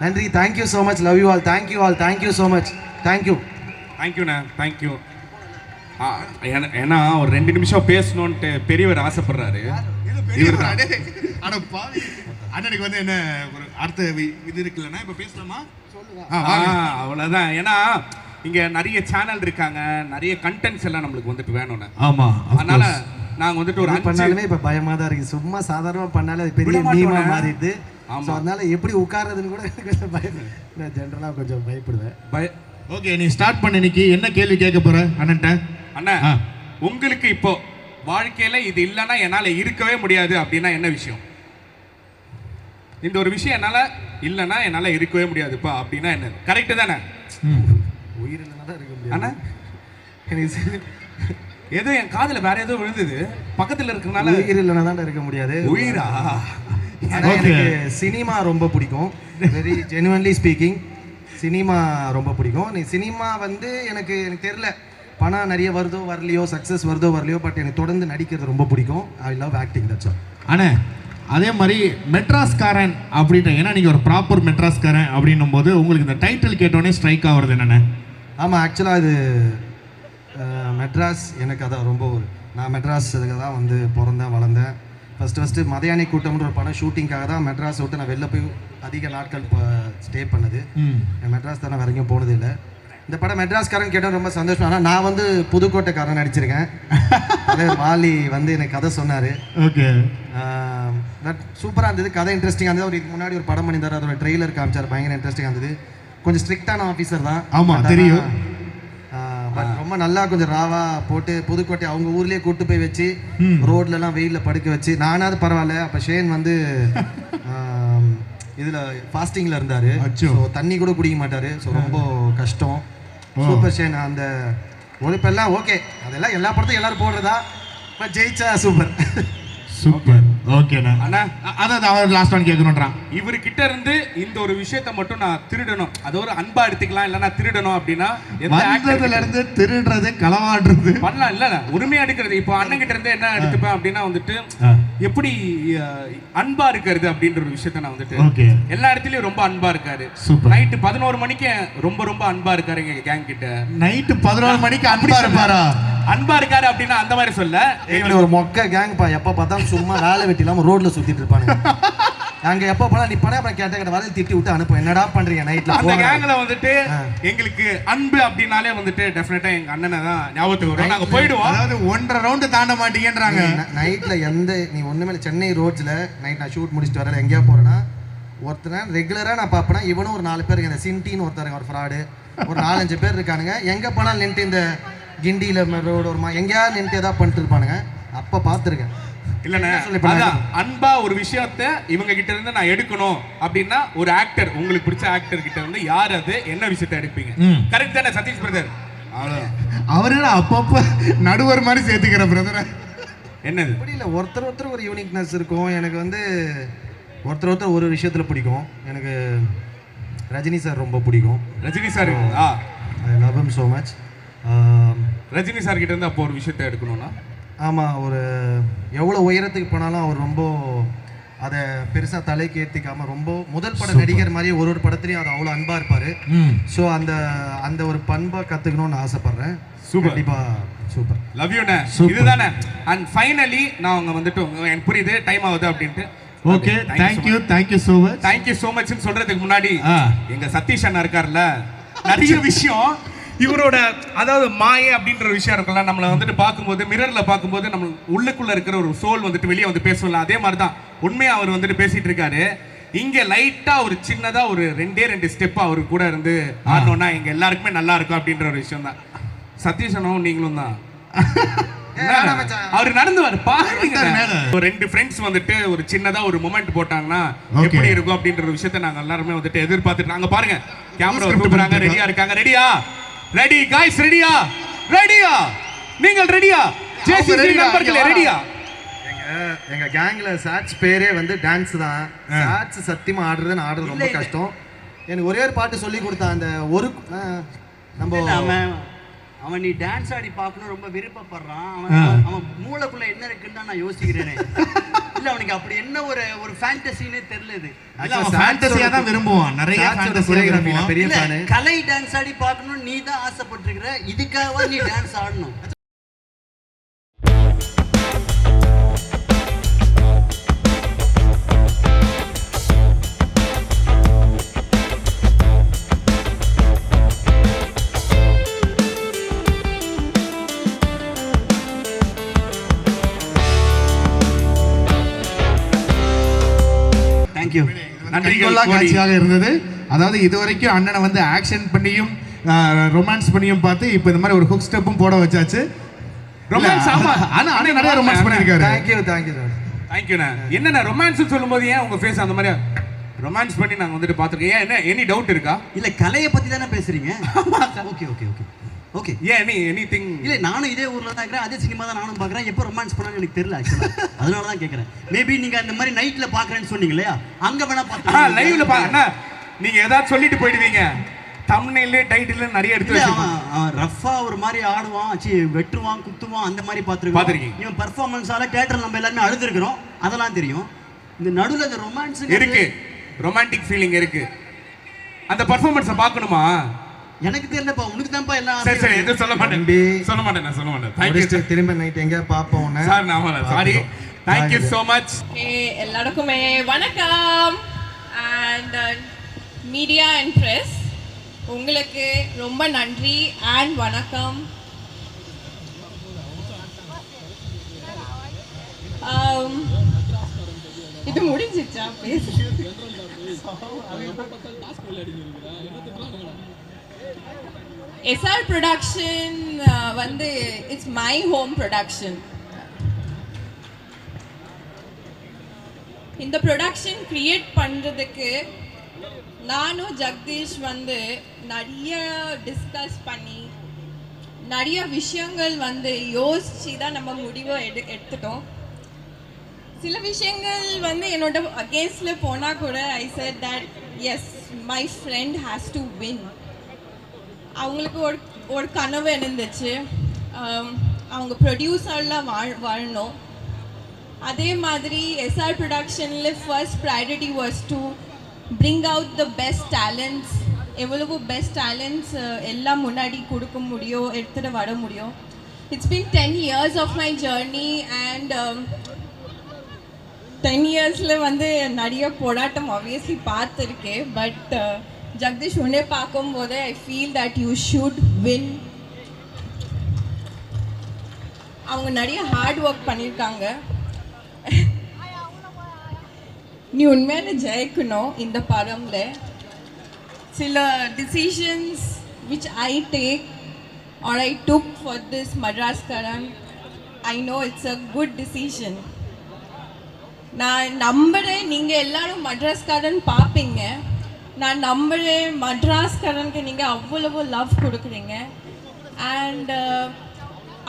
நன்றி. Thank you so much. Love you all. Thank you all. Thank you so much. Thank you. தேங்க்யூண்ணே, தேங்க்யூ. ஏன்னா ஒரு 2 நிமிஷம் பேசணுன்ட்டு பெரியவர் ஆசைப்படுறாரு. அண்ணனுக்கு வந்து என்ன ஒரு அடுத்த இது இருக்குல்லண்ணா, இப்போ பேசலாமா? அவ்வளோதான். ஏன்னா இங்கே நிறைய சேனல் இருக்காங்க, நிறைய கண்டென்ட்ஸ் எல்லாம் நம்மளுக்கு வந்துட்டு வேணும்ண்ணே. ஆமாம், அதனால நாங்கள் வந்துட்டு ஒரு பண்ணாலுமே இப்போ பயமாக தான் இருக்குது. சும்மா சாதாரணமாக பண்ணாலே அது பெரிய மீமா மாறிடுது. ஸோ அதனால எப்படி உட்கார்றதுன்னு கூட கொஞ்சம் பயம். நான் ஜென்ரலாக கொஞ்சம் பயப்படுவேன். ஓகே, நீ ஸ்டார்ட் பண்ண. இன்னைக்கு என்ன கேள்வி கேட்க போற அண்ணன்ட்ட? அண்ணா, உங்களுக்கு இப்போ வாழ்க்கையில இது இல்லைன்னா என்னால் இருக்கவே முடியாது அப்படின்னா என்ன விஷயம்? இந்த ஒரு விஷயம் என்னால் இல்லைன்னா என்னால் இருக்கவே முடியாதுப்பா அப்படின்னா என்ன? கரெக்டு தானே? உயிர் இல்லைன்னா தான் இருக்க முடியாது அண்ணா. ஏதோ என் காதில் வேற ஏதோ விழுந்தது, பக்கத்தில் இருக்கிறனால. உயிர் இல்லைன்னா தான் இருக்க முடியாது. உயிரா? எனக்கு சினிமா ரொம்ப பிடிக்கும். வெரி ஜெனுவன்லி ஸ்பீக்கிங், சினிமா ரொம்ப பிடிக்கும். நீ சினிமா வந்து எனக்கு தெரியல, பணம் நிறைய வருதோ வரலையோ, சக்ஸஸ் வருதோ வரலையோ, பட் எனக்கு தொடர்ந்து நடிக்கிறது ரொம்ப பிடிக்கும். I love acting. That's all. அண்ணே, அதே மாதிரி மெட்ராஸ்காரன் அப்படின்ற, ஏன்னா நீங்கள் ஒரு ப்ராப்பர் மெட்ராஸ்காரன் அப்படின்னும் போது உங்களுக்கு இந்த டைட்டில் கேட்டோடனே ஸ்ட்ரைக் ஆகுறது என்னென்ன? ஆமாம், ஆக்சுவலாக இது மெட்ராஸ் எனக்கு அதான் ரொம்ப நான் மெட்ராஸ் இதுக்கு தான் வந்து பிறந்தேன் வளர்ந்தேன். ஃபஸ்ட்டு மதையானி கூட்டம்ன்ற ஒரு படம் ஷூட்டிங்காக தான் மெட்ராஸ் விட்டு நான் வெளில போய் அதிக நாட்கள் ஸ்டே பண்ணது. மெட்ராஸ் தான் நான் வேற எங்கேயும் போனது இல்லை. இந்த படம் மெட்ராஸ்காரன் கேட்டால் ரொம்ப சந்தோஷம். ஆனால் நான் வந்து புதுக்கோட்டைக்காரன் நடிச்சிருக்கேன். அதே வாலி வந்து எனக்கு கதை சொன்னார். ஓகே, பட் சூப்பராக இருந்தது, கதை இன்ட்ரெஸ்டிங்காக இருந்தது. ஒரு இதுக்கு முன்னாடி ஒரு படம் பண்ணியிருந்தார், அதோட ட்ரெய்லர் காமிச்சார், பயங்கர இன்ட்ரெஸ்டிங்காக இருந்தது. கொஞ்சம் ஸ்ட்ரிக்டான ஆஃபீஸர் தான். ஆமாம் தெரியும். பட் ரொம்ப நல்லா கொஞ்சம் ராவா போட்டு புதுக்கோட்டை அவங்க ஊர்லேயே கூட்டு போய் வச்சு ரோட்லலாம் வெயிலில் படுக்க வச்சு, நானாவது பரவாயில்ல. அப்போ ஷேன் வந்து இதில் ஃபாஸ்டிங்கில் இருந்தார். ஸோ தண்ணி கூட குடிக்க மாட்டார். ஸோ ரொம்ப கஷ்டம். Super Shane. அந்த உழைப்பெல்லாம் ஓகே, அதெல்லாம் எல்லா படத்தையும் எல்லாரும் போடுறதா, பட் ஜெயிச்சா சூப்பர். சூப்பர். ஓகேண்ணா. அண்ணா, அதான் அவர் லாஸ்ட் ஒன் கேட்கணுன்றான். இவர்கிட்ட இருந்து இந்த ஒரு விஷயத்த மட்டும் நான் திருடணும், அது ஒரு அன்பா எடுத்துக்கலாம், இல்லைன்னா திருடணும் அப்படின்னா வந்ததுல இருந்து திருடுறது, களவாடுறது பண்ணலாம். இல்ல உரிமையா எடுக்கிறது. இப்போ அண்ணன் கிட்ட இருந்து என்ன எடுத்துப்பேன் அப்படின்னா வந்துட்டு எப்படி அன்பா இருக்கிறது அப்படின்ற ஒரு விஷயத்த நான் வந்துட்டு எல்லா இடத்துலயும் ரொம்ப அன்பா இருக்காரு. நைட்டு 11 மணிக்கு ரொம்ப ரொம்ப அன்பா இருக்காரு எங்க கேங் கிட்ட. நைட்டு 11 மணிக்கு அன்பா இருப்பாரா? அன்பா இருக்காரு அப்படின்னா அந்த மாதிரி சொல்ல. எங்களுக்கு ஒரு மொக்க கேங் பா, எப்ப பார்த்தாலும் சும்மா வேலை வெட்டி இல்லாம ரோட்ல சுத்திட்டு இருப்பானுங்க. அங்கே எப்போ போனால் நீ படம் அப்புறம் கேட்ட வரது திட்டி விட்டு அனுப்பும் என்னடா பண்ணுறீங்க அந்த நைட்டில் கேங்ல வந்துட்டு எங்களுக்கு அன்பு அப்படின்னாலே வந்துட்டு டெஃபினட்டா எங்க அண்ணனை தான் ஞாபகத்துக்கு வரும். நாங்க போயிடுவோம். அதாவது 1.5 ரவுண்டு தாண்ட மாட்டீங்கன்றாங்க. நைட்டில் நீ ஒன்றுமே சென்னை ரோட்ஸில் நைட் நான் ஷூட் முடிச்சுட்டு வரல எங்கேயா போகிறேன்னா ஒருத்தனை ரெகுலராக நான் பார்ப்பேன்னா இவனும் ஒரு 4 பேர் இந்த சின்டின்னு ஒருத்தருங்க ஒரு ஃப்ராடு ஒரு 4-5 பேர் இருக்கானுங்க. எங்கே போனாலும் நின்ட்டு இந்த கிண்டியில் ரோடு ஒரு எங்கேயாவது நின்ட்டு ஏதாவது பண்ணிட்டு இருப்பானுங்க. அப்போ பார்த்துருக்கேன். இல்லண்ணே, அதான் அன்பா ஒரு விஷயத்த இவங்க கிட்ட இருந்து நான் எடுக்கணும் அப்படின்னா ஒரு ஆக்டர், உங்களுக்கு பிடிச்ச ஆக்டர் கிட்ட இருந்து யார் அது என்ன விஷயத்த எடுப்பீங்க? கரெக்ட் தானே சதீஷ் பிரதர்? அவரு அப்பப்போ நடுவர் மாதிரி சேர்த்துக்கிற பிரதரை. என்னது அப்படி இல்லை, ஒருத்தர் ஒரு யூனிக்னஸ் இருக்கும். எனக்கு வந்து ஒருத்தர் ஒரு விஷயத்தில் பிடிக்கும். எனக்கு ரஜினி சார் ரொம்ப பிடிக்கும். Rajini sir I love him so much. Rajini sir கிட்ட இருந்து அப்போ ஒரு விஷயத்த எடுக்கணும்னா ஆமாம், ஒரு எவ்வளோ உயரத்துக்கு போனாலும் அவர் ரொம்ப அதை பெருசாக தலைக்கு ஏற்றிக்காமல் ரொம்ப முதல் பட நடிகர் மாதிரி ஒரு படத்துலையும் அது அவ்வளோ அன்பாக இருப்பார். ஸோ அந்த ஒரு பண்பை கற்றுக்கணும்னு ஆசைப்பட்றேன். சூப்பர், கண்டிப்பாக சூப்பர். லவ் யூண்ணே. இதுதானே. அண்ட் ஃபைனலி நான் அவங்க வந்துட்டு எனக்கு புரியுது டைம் ஆகுது அப்படின்ட்டு. Okay, thank you so much. Thank you so மச்னு சொல்றதுக்கு முன்னாடி எங்க சதீஷ் அண்ணா இருக்கார்ல, நிறைய விஷயம் இவரோட அதாவது மாயை அப்படின்ற ஒரு விஷயம் இருக்குல்ல, நம்மளை வந்துட்டு பார்க்கும்போது மிரர்ல பார்க்கும்போது நம்ம உள்ளுக்குள்ள இருக்கிற ஒரு சோல் வந்துட்டு வெளியே வந்து பேசல. அதே மாதிரி தான் உண்மையா அவர் வந்துட்டு பேசிட்டு இருக்காரு. இங்க லைட்டா ஒரு சின்னதா ஒரு 2 ஸ்டெப் அவரு கூட இருந்து ஆடணும்னா எங்க எல்லாருக்குமே நல்லா இருக்கும் அப்படின்ற ஒரு விஷயம் தான். சதீஷ் அண்ணாவும் நீங்களும் தான் அவர் நடந்து வர பாருங்க. ஒரு 2 ஃப்ரெண்ட்ஸ் வந்துட்டு ஒரு சின்னதா ஒரு மொமெண்ட் போட்டாங்கன்னா எப்படி இருக்கும் அப்படின்ற ஒரு விஷயத்தை நாங்க எல்லாருமே வந்துட்டு எதிர்பார்த்துட்டு நாங்க பாருங்க கேமரா தூக்குறாங்க. ரெடியா இருக்காங்க? ரெடியா? Ready guys? ரெடியா? நீங்கள் ரெடியா? ஜேசிசி நண்பர்களே ரெடியா? எங்க கேங்ல சாட்ஸ் பேரே வந்து டான்ஸ் தான். சாட்ஸ் சத்தியமா ஆடுறது ரொம்ப கஷ்டம். எனக்கு ஒரே ஒரு பாட்டு சொல்லி கொடுத்தான். அந்த ஒரு அவன் நீ டான்ஸ் ஆடி பார்க்கணும் ரொம்ப விருப்பப்படுறான். அவன் மூளைக்குள்ள என்ன இருக்குன்னு தான் நான் யோசிக்கிறேனே. இல்ல அவனுக்கு அப்படி என்ன ஒரு ஃபேண்டசினே தெரியல. அவன் ஃபேண்டசியா தான் விரும்புவான். நிறைய ஃபேண்டசியா விரும்புவான். பெரிய ஃபேன். கலை டான்ஸ் ஆடி பார்க்கணும் நீ தான் ஆசைப்பட்டிருக்கிற. இதுக்காக நீ டான்ஸ் ஆடணும். காட்சியாக இருந்தது. அதாவது இதுவரைக்கும் அண்ணனை வந்து ஆக்ஷன் பண்ணியும் ரொமான்ஸ் பண்ணியும் பார்த்து இப்போ இந்த மாதிரி ஒரு ஹுக் ஸ்டெப்பும் போட வச்சாச்சு. ரொமான்ஸ் ஆமா, ஆனா அண்ணன் நிறைய ரொமான்ஸ் பண்ணிருக்காரு. தேங்க்யூண்ணா. என்னண்ணா ரொமான்ஸ் சொல்லும்போது ஏன் உங்க ஃபேஸ் அந்த மாதிரி ரொமான்ஸ் பண்ணி நாங்க வந்துட்டு பார்த்துருக்கோம். ஏன் என்ன எனி டவுட் இருக்கா? இல்ல கலையை பத்தி தானே பேசுறீங்க. ஓகே ஏன் எனிதிங்? இல்ல நானும் இதே ஊர்ல தான் இருக்கிறேன், அதே சினிமா தான் நானும் பார்க்குறேன். எப்போ ரொமான்ஸ் பண்ணான்னு எனக்கு தெரியல ஆக்சுவலா. அதனால தான் கேட்குறேன். மேபி நீங்க அந்த மாதிரி நைட்ல பார்க்குறேன்னு சொன்னீங்க இல்லையா, அங்க வேணா பார்த்து லைவ்ல பாருங்க. நீங்க ஏதாவது சொல்லிட்டு போயிடுவீங்க. தம்ப்நெயில் டைட்டில் நிறைய எடுத்து வச்சிருக்கான். ரஃபா ஒரு மாதிரி ஆடுவான், வெட்டுவான், குத்துவான், அந்த மாதிரி பார்த்துருக்கீங்க. இவன் பர்ஃபார்மன்ஸால தியேட்டர் நம்ம எல்லாருமே அழுதுருக்கிறோம், அதெல்லாம் தெரியும். இந்த நடுவில் இந்த ரொமான்ஸ் இருக்கு, ரொமான்டிக் ஃபீலிங் இருக்கு. அந்த பர்ஃபார்மன்ஸை பார்க்கணுமா? எனக்கு தெரியலப்பா, உனக்கு தான்ப்பா எல்லாம். சரி எதுவும் சொல்ல மாட்டேன். தேங்க்யூ. திரும்ப நைட் எங்க பாப்போம் சார். நாம சாரி. Thank you so much. எல்லாருக்குமே வணக்கம். அண்ட் மீடியா அண்ட் பிரஸ் உங்களுக்கு ரொம்ப நன்றி அண்ட் வணக்கம். இது முடிஞ்சிச்சா பேச? SR production வந்து இட்ஸ் மை ஹோம் ப்ரொடக்ஷன். இந்த ப்ரொடக்ஷன் கிரியேட் பண்ணுறதுக்கு நானும் ஜெகதீஷ் வந்து நிறைய டிஸ்கஸ் பண்ணி நிறைய விஷயங்கள் வந்து யோசிச்சு தான் நம்ம முடிவை எடுத்துட்டோம். சில விஷயங்கள் வந்து என்னோட அகேன்ஸ்டில் போனால் கூட ஐ set that S my friend has to win. அவங்களுக்கு ஒரு கனவு இருந்துச்சு, அவங்க ப்ரொடியூசரில் வாழணும். அதே மாதிரி எஸ்ஆர் ப்ரொடக்ஷனில் first priority was to bring out the best talents. எவ்வளவு பெஸ்ட் டேலண்ட்ஸ் எல்லாம் முன்னாடி கொடுக்க முடியும், எடுத்துகிட்டு வர முடியும். It's been 10 years of my journey and 10 இயர்ஸில் வந்து நிறைய போராட்டம் ஆப்வியஸ்லி பார்த்துருக்கேன். பட் ஜெகதீஷ் உன்னே பார்க்கும்போது I feel that you should win. அவங்க நிறைய ஹார்ட் ஒர்க் பண்ணியிருக்காங்க. நீ உண்மையான ஜெயிக்கணும் இந்த படம்ல. சில decisions which I take or I took for this Madraskaaran, I know it's a good decision. நான் நம்புகிறேன் நீங்கள் எல்லாரும் மட்ராஸ்காரன் பார்ப்பீங்க. நான் நம்புகிறேன் மட்ராஸ்காரனுக்கு நீங்கள் அவ்வளவு லவ் கொடுக்குறீங்க. அண்ட்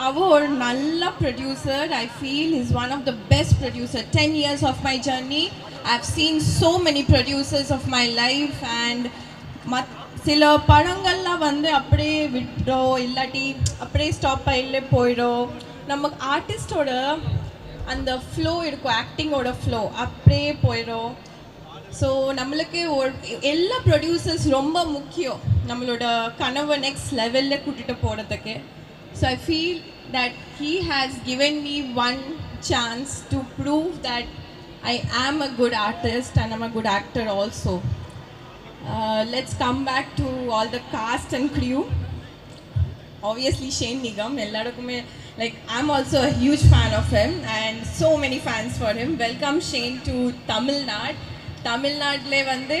அவள் ஒரு நல்ல producer. I feel is one of the best producer. 10 years of my journey, I've seen so many producers of my life. And சில படங்கள்லாம் வந்து அப்படியே விட்டுறோம், இல்லாட்டி அப்படியே ஸ்டாப் ஆகிலே போயிடும். நம்ம ஆர்டிஸ்டோட அந்த ஃப்ளோ இருக்கும், ஆக்டிங்கோட ஃப்ளோ அப்படியே போயிடும். ஸோ நம்மளுக்கு ஒரு எல்லா ப்ரொடியூசர்ஸ் ரொம்ப முக்கியம் நம்மளோட கனவை நெக்ஸ்ட் லெவலில் கூட்டிகிட்டு போகிறதுக்கு. So I feel that he has given me one chance to prove that I am a good artist and I'm a good actor also. Let's come back to all the cast and crew. Obviously Shane Nigam, ellarukume, like I'm also a huge fan of him and so many fans for him. Welcome Shane to Tamil Nadu. Tamil Nadule வந்து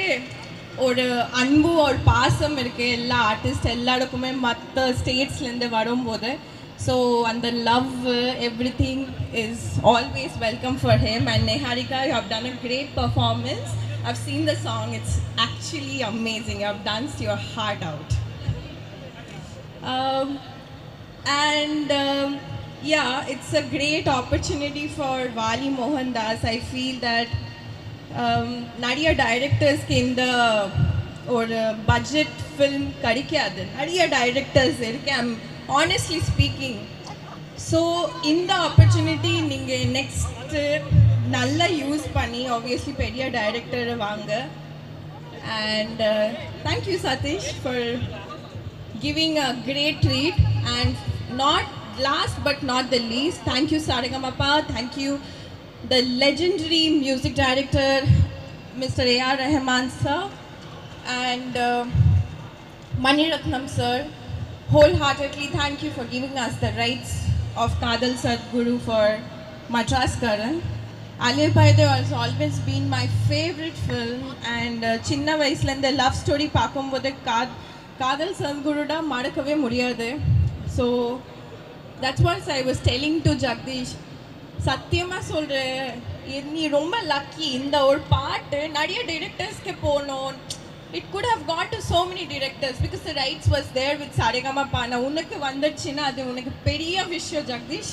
ஒரு அன்பு ஒரு பாசம் இருக்குது எல்லா artist எல்லாருக்குமே மற்ற ஸ்டேட்ஸ்லேருந்து வரும்போது. ஸோ அந்த love everything is always welcome for him. And Niharika, you have done a great performance. I've seen the song, it's actually amazing. You have danced your heart out. Yeah, it's a great opportunity for Vali Mohan Das. I feel that நிறைய டைரக்டர்ஸ்க்கு இந்த ஒரு budget film கிடைக்காது. நிறைய directors இருக்கு, I'm honestly speaking. So இந்த opportunity நீங்கள் next நல்லா use பண்ணி ஆப்வியஸ்லி பெரிய டைரக்டரை வாங்க. And thank you Satish for giving a great treat. And not last but not the least, thank you Saregama, thank you the legendary music director Mr. A.R. Rahman sir and Mani Ratnam sir. Wholeheartedly thank you for giving us the rights of Kadal Sadhguru for Madraskaran. Aliya Bhaide has always been my favorite film. And chinna vayasla indha love story paakumbodhu Kadal Sadhguru da madakave mudiyadhu. So that's what I was telling to Jagdish. சத்தியமாக சொல்கிறேன், நீ ரொம்ப lucky. இந்த ஒரு பாட்டு நிறைய டிரெக்டர்ஸ்க்கு போகணும். It could have got to so many directors because the rights was there with Saregama பானா. உனக்கு வந்துடுச்சுன்னா அது உனக்கு பெரிய விஷயம் Jagadish.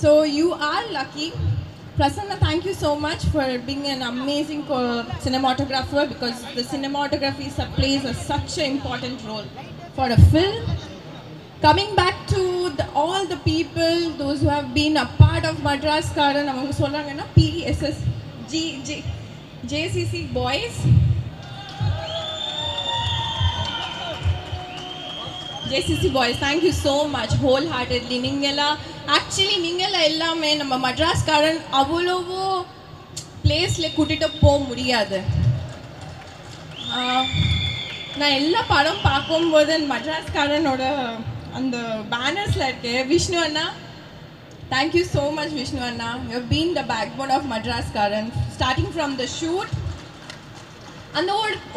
So you are lucky. Prasanna, thank you so much for being an amazing cinematographer because the cinematography plays such an important role for a film. Coming back to all the people, those who have been a part of Madraskaran, avanga solranga na PSS JCC boys. JCC boys, thank you so much wholeheartedly. Actually நீங்களா எல்லாமே நம்ம மட்ராஸ்காரன் அவ்வளவோ பிளேஸில் கூட்டிகிட்டு போக முடியாது. நான் எல்லா படம் பார்க்கும்போது மட்ராஸ்காரனோட அந்த பேனர்ஸில் இருக்கு. விஷ்ணு அண்ணா, தேங்க்யூ ஸோ மச் விஷ்ணு அண்ணா. You have been the backbone of Madraskaaran starting from the shoot. அந்த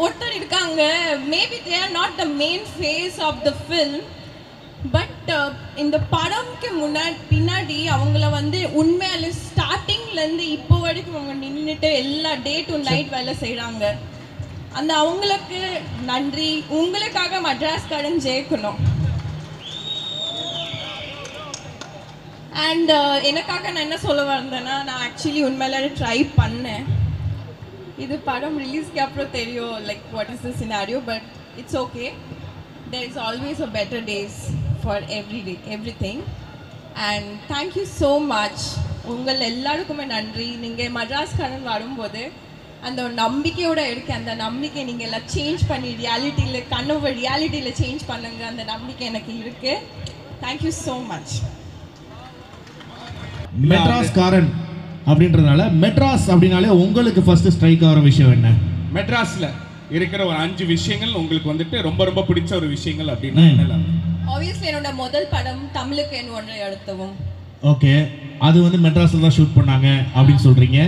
ஒருத்தர் இருக்காங்க, maybe they are not the main face of the film, but இந்த படம்க்கு பின்னாடி அவங்கள வந்து உண்மையால ஸ்டார்டிங்லேருந்து இப்போ வரைக்கும் அவங்க நின்றுட்டு எல்லா டே டு நைட் வேலை செய்கிறாங்க. அந்த அவங்களுக்கு நன்றி. உங்களுக்காக மட்ராஸ்காரன் ஜெயிக்கணும். அண்ட் எனக்காக நான் என்ன சொல்ல வந்தேன்னா, நான் ஆக்சுவலி உண்மையில ட்ரை பண்ணேன். இது படம் ரிலீஸ்க்கு அப்புறம் தெரியும் like what is the scenario, but it's okay. There is always a better days for everything. And thank you so much. உங்கள் எல்லாருக்குமே நன்றி. நீங்கள் மட்ராஸ்காரன் வரும்போது அந்த ஒரு நம்பிக்கையோடு இருக்கு. அந்த நம்பிக்கை நீங்கள் எல்லாம் சேஞ்ச் பண்ணி ரியாலிட்டியில் கனவு ரியாலிட்டியில் சேஞ்ச் பண்ணுங்க. அந்த நம்பிக்கை எனக்கு இருக்குது. Thank you so much. மெட்ராஸ்காரன் அப்படின்றதுனால மெட்ராஸ் அப்படின்னாலே உங்களுக்கு ஃபர்ஸ்ட் ஸ்ட்ரைக் ஆகிற விஷயம் என்ன? மெட்ராஸ்ல இருக்கிற ஒரு 5 விஷயங்கள் உங்களுக்கு வந்துட்டு ரொம்ப ரொம்ப பிடிச்ச ஒரு விஷயங்கள் அப்படின்னா என்னெல்லாம்? ஆப்வியஸ்லி என்னோட முதல் படம் தமிழுக்கு என் ஒன்றை எழுத்தவும். ஓகே, அது வந்து மெட்ராஸில் தான் ஷூட் பண்ணாங்க அப்படின்னு சொல்கிறீங்க.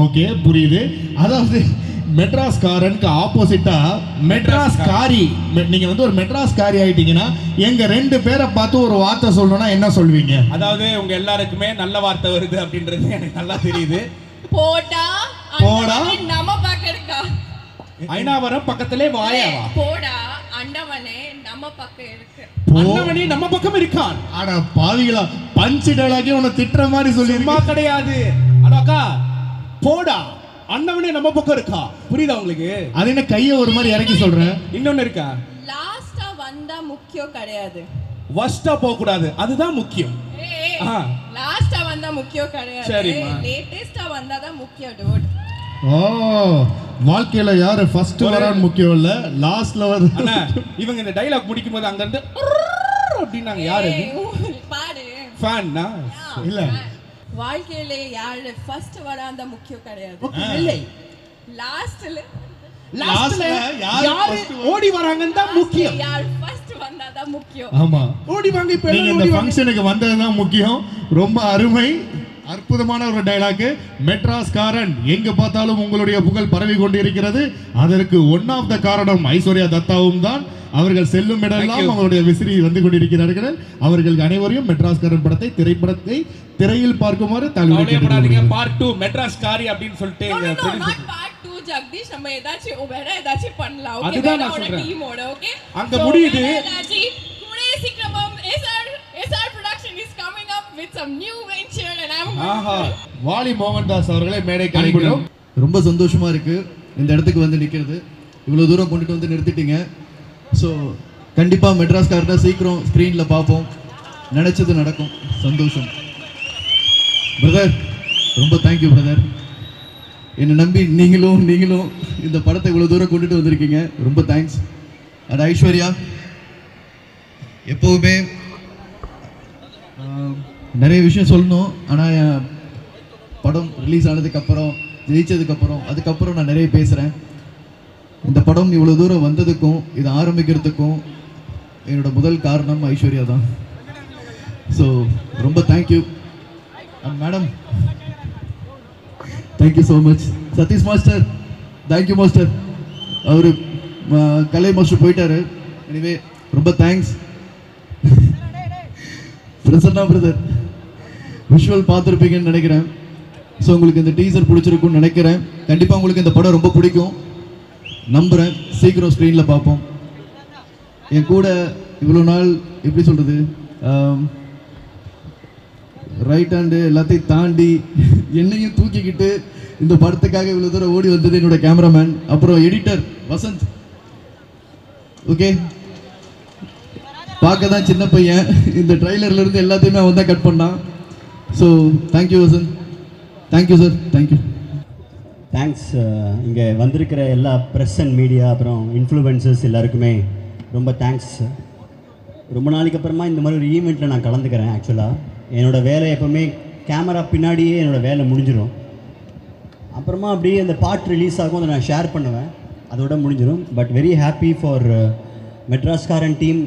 ஓகே, புரியுது. அதாவது மெட்ராஸ்காரனுக்கு ஆப்போசிட்டா மெட்ராஸ்காரி, நீங்கள் வந்து ஒரு மெட்ராஸ்காரி ஆகிட்டீங்கன்னா எங்கள் 2 பேரை பார்த்து ஒரு வார்த்தை சொல்லணும்னா என்ன சொல்வீங்க? அதாவது உங்க எல்லாருக்குமே நல்ல வார்த்தை வருது அப்படின்றது எனக்கு நல்லா தெரியுது. போடா போடா நம்ம பக்கம் இருக்கா, ஐநாவரம் பக்கத்திலே வாயாவா, போடா அண்டவனே நம்ம பக்கம் இருக்கு, அண்ணவனே நம்ம பக்கம் இருக்கான். அட பாவிகளா, பஞ்ச் டயலாகே உன்னை திட்டுற மாதிரி சொல்லி சும்மா கிடையாது. அடாக்கா போடா அண்ணவனே நம்ம பக்கம் இருக்கா, புரியுதா உங்களுக்கு? அது என்ன கையை ஒரு மாதிரி இறக்கி சொல்றேன். இன்னொன்னு இருக்கா, லாஸ்டா வந்தா முக்கியம் கிடையாது, வஸ்டா போக கூடாது, அதுதான் முக்கியம். லாஸ்டா வந்தா முக்கியம் கிடையாது, சரிம்மா. லேட்டஸ்டா வந்தா தான் முக்கியம் டூட். ஓ, வாழ்க்கையில யாரு ஃபர்ஸ்ட் வரான்னு முக்கியம் இல்ல, லாஸ்ட்ல வர. அண்ணா இவங்க இந்த டைலாக் முடிக்கும் போது அங்க இருந்து அப்படின்னாங்க. யாரு பாடு ஃபேன்னா? இல்ல, வாழ்க்கையில யாரு ஃபர்ஸ்ட் வராந்த முக்கியம் கிடையாது, இல்லை லாஸ்ட்ல லாஸ்ட்ல யாரு ஓடி வராங்கன்னு தான் முக்கியம். யார் ஃபர்ஸ்ட் வந்தா தான் முக்கியம். ஆமா, ஓடி வாங்க. இப்ப நீங்க இந்த ஃபங்க்ஷனுக்கு வந்ததுதான் முக்கியம். ரொம்ப அருமை, அற்புதமான ஒரு டயலாக். மெட்ராஸ்காரன் எங்க பார்த்தாலும் உங்களுடைய புகழ் பரவி கொண்டிருக்கிறது. அதற்கு ஒன் ஆஃப் த காரணம் ஐஸ்வர்யா தத்தாவும் தான். அவர்கள் செல்லும் இடமெல்லாம் அவங்களுடைய விசிறி வந்து கொண்டிருக்கிறார்கள். அவர்கள் அனைவரையும் மெட்ராஸ்காரன் திரைப்படத்தை திரையில் பார்க்குமாறு தாழ்வுபடுத்துகிறேன். பார்ட் 2 மெட்ராஸ்காரி அப்படின்னு சொல்லிட்டு பார்ட் 2 ஜெகதீஷ் நம்ம ஏதாச்சும் பண்ணலாம். ஓகே, அதுதான் நான் சொல்றேன். டீமோட ஓகே அங்க முடியுது. கூடிய சீக்கிரம் SR production is coming up with some new venture and I'm Vaali Mohandas அவர்களை மேடை கலைக்கிறோம். ரொம்ப சந்தோஷமா இருக்கு இந்த இடத்துக்கு வந்து நிற்கிறது. இவ்வளோ தூரம் கொண்டுட்டு வந்து நிறுத்திட்டீங்க. ஸோ கண்டிப்பாக மெட்ராஸ்காரனை சீக்கிரம் ஸ்க்ரீனில் பார்ப்போம். நினச்சது நடக்கும். சந்தோஷம் பிரதர். ரொம்ப தேங்க்யூ பிரதர். என்னை நம்பி நீங்களும் இந்த படத்தை இவ்வளோ தூரம் கொண்டுட்டு வந்திருக்கீங்க. ரொம்ப தேங்க்ஸ். அண்ட் ஐஸ்வர்யா, எப்போவுமே நிறைய விஷயம் சொல்லணும். ஆனால் என் படம் ரிலீஸ் ஆனதுக்கப்புறம், ஜெயிச்சதுக்கப்புறம், அதுக்கப்புறம் நான் நிறைய பேசுகிறேன். இந்த படம் இவ்வளோ தூரம் வந்ததுக்கும் இதை ஆரம்பிக்கிறதுக்கும் என்னோட முதல் காரணம் ஐஸ்வர்யா தான். ஸோ ரொம்ப thank you. And madam, thank you so much. Satish master, thank you master. அவர் கலை மாஸ்டர் போயிட்டாரு. எனிவே ரொம்ப தேங்க்ஸ். பிரசன்னா பிரதர், விஷுவல் பார்த்துருப்பீங்கன்னு நினைக்கிறேன். ஸோ உங்களுக்கு இந்த டீசர் பிடிச்சிருக்குன்னு நினைக்கிறேன். கண்டிப்பாக உங்களுக்கு இந்த படம் ரொம்ப பிடிக்கும் நம்புகிறேன். சீக்கிரம் ஸ்க்ரீனில் பார்ப்போம். என் கூட இவ்வளோ நாள் எப்படி சொல்கிறது, ரைட் ஹேண்டு எல்லாத்தையும் தாண்டி என்னையும் தூக்கிக்கிட்டு இந்த படத்துக்காக இவ்வளோ தூரம் ஓடி வந்தது என்னோட கேமராமேன், அப்புறம் எடிட்டர் வசந்த். ஓகே, பார்க்க தான் சின்ன பையன், இந்த ட்ரைலர்லேருந்து எல்லாத்தையுமே அவன் தான் கட் பண்ணான். So thank you Vasanth. Thank you sir. Thank you. Thanks. இங்கே வந்திருக்கிற எல்லா ப்ரெஸ் அண்ட் மீடியா அப்புறம் இன்ஃப்ளூயன்சர்ஸ் எல்லாருக்குமே ரொம்ப தேங்க்ஸ். ரொம்ப நாளைக்கு அப்புறமா இந்த மாதிரி ஒரு ஈவெண்ட்டில் நான் கலந்துக்கிறேன். ஆக்சுவலாக என்னோடய வேலை எப்போவுமே கேமரா பின்னாடியே என்னோடய வேலை முடிஞ்சிடும். அப்புறமா அப்படியே அந்த பாட் ரிலீஸ் ஆகும், அதை நான் ஷேர் பண்ணுவேன், அதோட முடிஞ்சிடும். But very happy for மெட்ராஸ்காரன் team.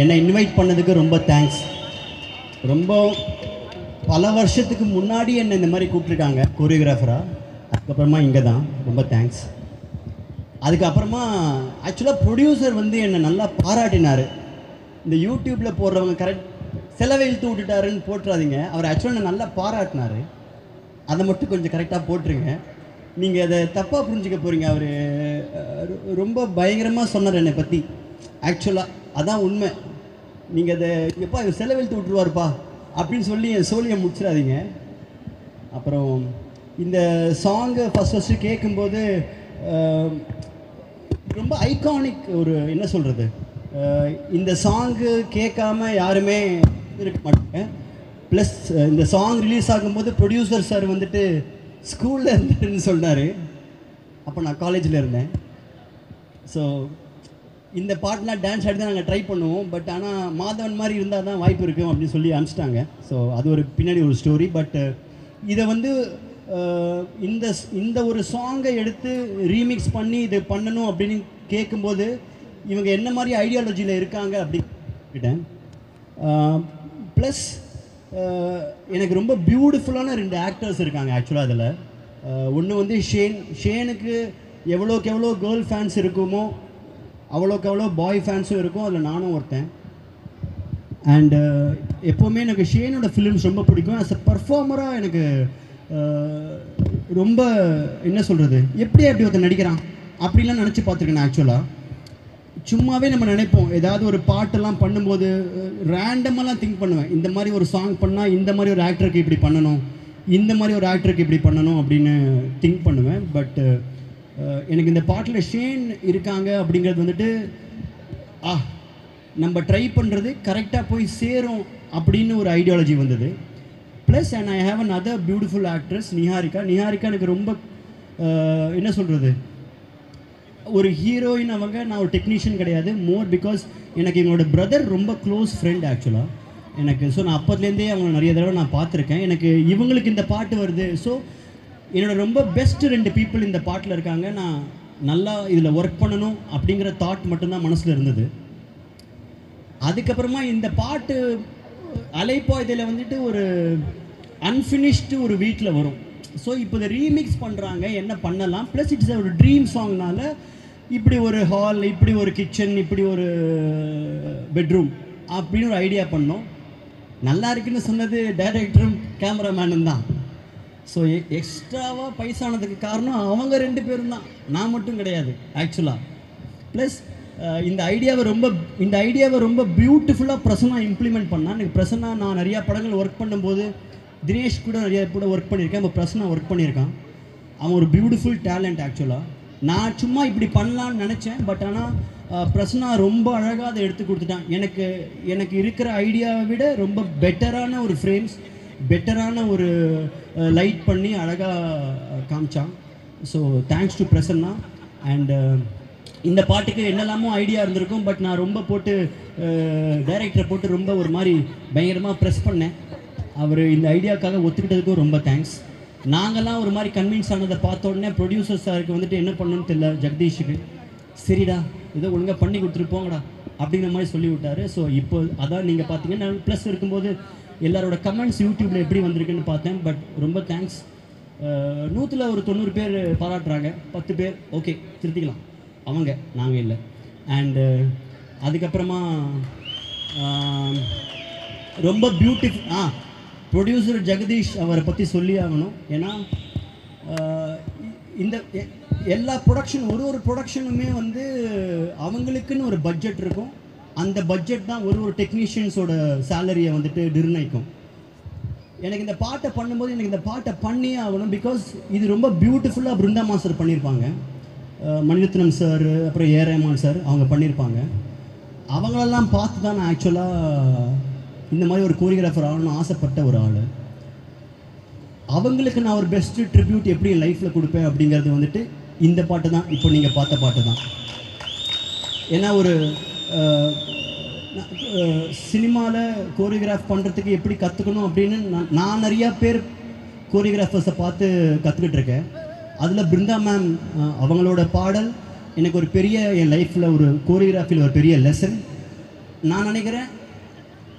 என்னை இன்வைட் பண்ணதுக்கு ரொம்ப தேங்க்ஸ். ரொம்ப பல வருஷத்துக்கு முன்னாடி என்னை இந்த மாதிரி கூப்பிட்ருக்காங்க கோரியோகிராஃபராக. அதுக்கப்புறமா இங்கே தான். ரொம்ப தேங்க்ஸ். அதுக்கப்புறமா ஆக்சுவலாக ப்ரொடியூசர் வந்து என்னை நல்லா பாராட்டினார். இந்த யூடியூப்பில் போடுறவங்க கரெக்ட் செலவை இழுத்து விட்டுட்டாருன்னு போட்டுறாதீங்க. அவர் ஆக்சுவலாக என்னை நல்லா பாராட்டினார். அதை மட்டும் கொஞ்சம் கரெக்டாக போட்டுருங்க. நீங்கள் அதை தப்பாக புரிஞ்சிக்க போகிறீங்க. அவர் ரொம்ப பயங்கரமாக சொன்னார் என்னை பற்றி. ஆக்சுவலாக அதான் உண்மை. நீங்கள் அதை எப்பா இவர் செலவு இழுத்து விட்டுருவார்ப்பா அப்படின்னு சொல்லி என் சோழியை முடிச்சிடாதீங்க. அப்புறம் இந்த சாங்கை ஃபஸ்ட்டு கேட்கும்போது ரொம்ப ஐகானிக். ஒரு என்ன சொல்கிறது, இந்த சாங்கு கேட்காம யாருமே இருக்க மாட்டாங்க. ப்ளஸ் இந்த சாங் ரிலீஸ் ஆகும்போது ப்ரொடியூசர் சார் வந்துட்டு ஸ்கூலில் இருந்துன்னு சொன்னார். அப்போ நான் காலேஜில் இருந்தேன். ஸோ இந்த பாட்டெலாம் டான்ஸ் ஆடி தான் நாங்கள் ட்ரை பண்ணுவோம். பட் ஆனால் மாதவன் மாதிரி இருந்தால் தான் வாய்ப்பு இருக்கும் அப்படின்னு சொல்லி அனுப்பிச்சிட்டாங்க. ஸோ அது ஒரு பின்னாடி ஒரு ஸ்டோரி. பட் இதை வந்து இந்த இந்த ஒரு சாங்கை எடுத்து ரீமிக்ஸ் பண்ணி இது பண்ணணும் அப்படின்னு கேட்கும்போது இவங்க என்ன மாதிரி ஐடியாலஜியில் இருக்காங்க அப்படின்ட்டேன். ப்ளஸ் எனக்கு ரொம்ப பியூட்டிஃபுல்லான 2 ஆக்டர்ஸ் இருக்காங்க ஆக்சுவலாக அதில். ஒன்று வந்து ஷேனுக்கு எவ்வளோக்கு எவ்வளோ கேர்ள் ஃபேன்ஸ் இருக்குமோ அவ்வளோக்கு எவ்வளோ பாய் ஃபேன்ஸும் இருக்கும், அதில் நானும் ஒருத்தன். அண்டு எப்போவுமே எனக்கு ஷேனோட ஃபிலிம்ஸ் ரொம்ப பிடிக்கும். ஆஸ் அ பர்ஃபார்மராக எனக்கு ரொம்ப என்ன சொல்கிறது, எப்படி ஒருத்தன் நடிக்கிறான் அப்படிலாம் நினச்சி பார்த்துருக்கேன் ஆக்சுவலாக. சும்மாவே நம்ம நினைப்போம் ஏதாவது ஒரு பாட்டெல்லாம் பண்ணும்போது ரேண்டமெல்லாம் திங்க் பண்ணுவேன், இந்த மாதிரி ஒரு சாங் பண்ணால் இந்த மாதிரி ஒரு ஆக்டருக்கு இப்படி பண்ணணும், இந்த மாதிரி ஒரு ஆக்டருக்கு இப்படி பண்ணணும் அப்படின்னு திங்க் பண்ணுவேன். பட் எனக்கு இந்த பாட்டில் ஷேன் இருக்காங்க அப்படிங்கிறது வந்துட்டு நம்ம ட்ரை பண்ணுறது கரெக்டாக போய் சேரும் அப்படின்னு ஒரு ஐடியாலஜி வந்தது. Plus and I have an other beautiful actress Niharika எனக்கு ரொம்ப என்ன சொல்கிறது, ஒரு ஹீரோயின் அவங்க. நான் ஒரு டெக்னீஷியன் கிடையாது, மோர் பிகாஸ் எனக்கு எங்களோட பிரதர் ரொம்ப க்ளோஸ் ஃப்ரெண்ட் ஆக்சுவலாக எனக்கு. ஸோ நான் அப்போதுலேருந்தே அவங்க நிறைய தடவை நான் பார்த்துருக்கேன். எனக்கு இவங்களுக்கு இந்த பாட்டு வருது, ஸோ என்னோடய ரொம்ப பெஸ்ட்டு 2 பீப்புள் இந்த பாட்டில் இருக்காங்க. நான் நல்லா இதில் ஒர்க் பண்ணணும் அப்படிங்கிற தாட் மட்டும்தான் மனசில் இருந்தது. அதுக்கப்புறமா இந்த பாட்டு அலைப்பா இதில் வந்துட்டு ஒரு அன்ஃபினிஷ்டு ஒரு வீட்டில் வரும். ஸோ இப்போ இதை ரீமிக்ஸ் பண்ணுறாங்க, என்ன பண்ணலாம். ப்ளஸ் இட்ஸ் ஒரு ட்ரீம் சாங்னால இப்படி ஒரு ஹால், இப்படி ஒரு கிச்சன், இப்படி ஒரு பெட்ரூம் அப்படின்னு ஒரு ஐடியா பண்ணோம். நல்லா இருக்குன்னு சொன்னது டைரக்டரும் கேமராமேனும் தான். ஸோ எக்ஸ்ட்ராவாக பைசானதுக்கு காரணம் அவங்க 2 பேரும் தான், நான் மட்டும் கிடையாது ஆக்சுவலாக. ப்ளஸ் இந்த ஐடியாவை ரொம்ப பியூட்டிஃபுல்லாக பிரசன்னா இம்ப்ளிமெண்ட் பண்ணால். எனக்கு பிரசன்னா நான் நிறையா படங்கள் ஒர்க் பண்ணும்போது தினேஷ் கூட நிறைய கூட ஒர்க் பண்ணியிருக்கேன், இப்போ பிரசன்னா ஒர்க் பண்ணியிருக்கான். அவன் ஒரு பியூட்டிஃபுல் டேலண்ட் ஆக்சுவலாக. நான் சும்மா இப்படி பண்ணலான்னு நினச்சேன், பட் ஆனால் பிரசன்னா ரொம்ப அழகாக அதை எடுத்து கொடுத்துட்டான். எனக்கு இருக்கிற ஐடியாவை விட ரொம்ப பெட்டரான ஒரு ஃப்ரேம்ஸ், பெட்டரான ஒரு லைட் பண்ணி அழகாக காமிச்சான். So thanks to Prasanna. And இந்த பாட்டுக்கு என்னெல்லாமோ ஐடியா இருந்திருக்கும், பட் நான் ரொம்ப போட்டு டைரக்டரை போட்டு ரொம்ப ஒரு மாதிரி பயங்கரமாக ப்ரெஸ் பண்ணேன். அவர் இந்த ஐடியாவுக்காக ஒத்துக்கிட்டதுக்கும் ரொம்ப தேங்க்ஸ். நாங்கள்லாம் ஒரு மாதிரி கன்வின்ஸ் ஆனதை பார்த்த உடனே ப்ரொடியூசர் சாருக்கு வந்துட்டு என்ன பண்ணணும்னு தெரியல ஜெகதீஷுக்கு, சரிடா ஏதோ ஒழுங்காக பண்ணி கொடுத்துருப்போங்கடா அப்படிங்கிற மாதிரி சொல்லி விட்டார். ஸோ இப்போ அதான் நீங்கள் பார்த்தீங்கன்னா ப்ளஸ் இருக்கும்போது எல்லாரோட கமெண்ட்ஸ் யூடியூப்பில் எப்படி வந்திருக்குன்னு பார்த்தேன். பட் ரொம்ப தேங்க்ஸ். 100ல் ஒரு 90 பேர் பாராட்டுறாங்க, 10 பேர் ஓகே திருத்திக்கலாம், அவங்க நாங்கள் இல்லை. அண்டு அதுக்கப்புறமா ரொம்ப பியூட்டிஃபுல் ப்ரொடியூசர் ஜெகதீஷ் அவரை பற்றி சொல்லி ஆகணும். ஏன்னா இந்த எல்லா ப்ரொடக்ஷன் ஒரு ப்ரொடக்ஷனுமே வந்து அவங்களுக்குன்னு ஒரு பட்ஜெட் இருக்கும். அந்த பட்ஜெட் தான் ஒரு டெக்னீஷியன்ஸோட சேலரியை வந்துட்டு நிர்ணயிக்கும். எனக்கு இந்த பாட்டை பண்ணும்போது எனக்கு இந்த பாட்டை பண்ணியே ஆகணும். பிகாஸ் இது ரொம்ப பியூட்டிஃபுல்லாக பிருந்தா மாஸ்டர் பண்ணியிருப்பாங்க, மணிரத்னம் சார், அப்புறம் ஏ ரஹ்மான் சார் அவங்க பண்ணியிருப்பாங்க. அவங்களெல்லாம் பார்த்து தான் நான் ஆக்சுவலாக இந்த மாதிரி ஒரு கோரியோகிராஃபர் ஆகணும்னு ஆசைப்பட்ட ஒரு ஆள். அவங்களுக்கு நான் ஒரு பெஸ்ட்டு ட்ரிபியூட் எப்படி என் லைஃப்பில் கொடுப்பேன் அப்படிங்கிறது வந்துட்டு இந்த பாட்டு தான், இப்போ நீங்கள் பார்த்த பாட்டு தான். ஏன்னா ஒரு சினிமாவில் கோரியோகிராஃப் பண்ணுறதுக்கு எப்படி கற்றுக்கணும் அப்படின்னு நான் நிறையா பேர் கோரியோகிராஃபர்ஸை பார்த்து கற்றுக்கிட்டு இருக்கேன். அதில் பிருந்தா மேம் அவங்களோட பாடல் எனக்கு ஒரு பெரிய என் லைஃப்பில் ஒரு கோரியோகிராஃபியில் ஒரு பெரிய லெசன். நான் நினைக்கிறேன்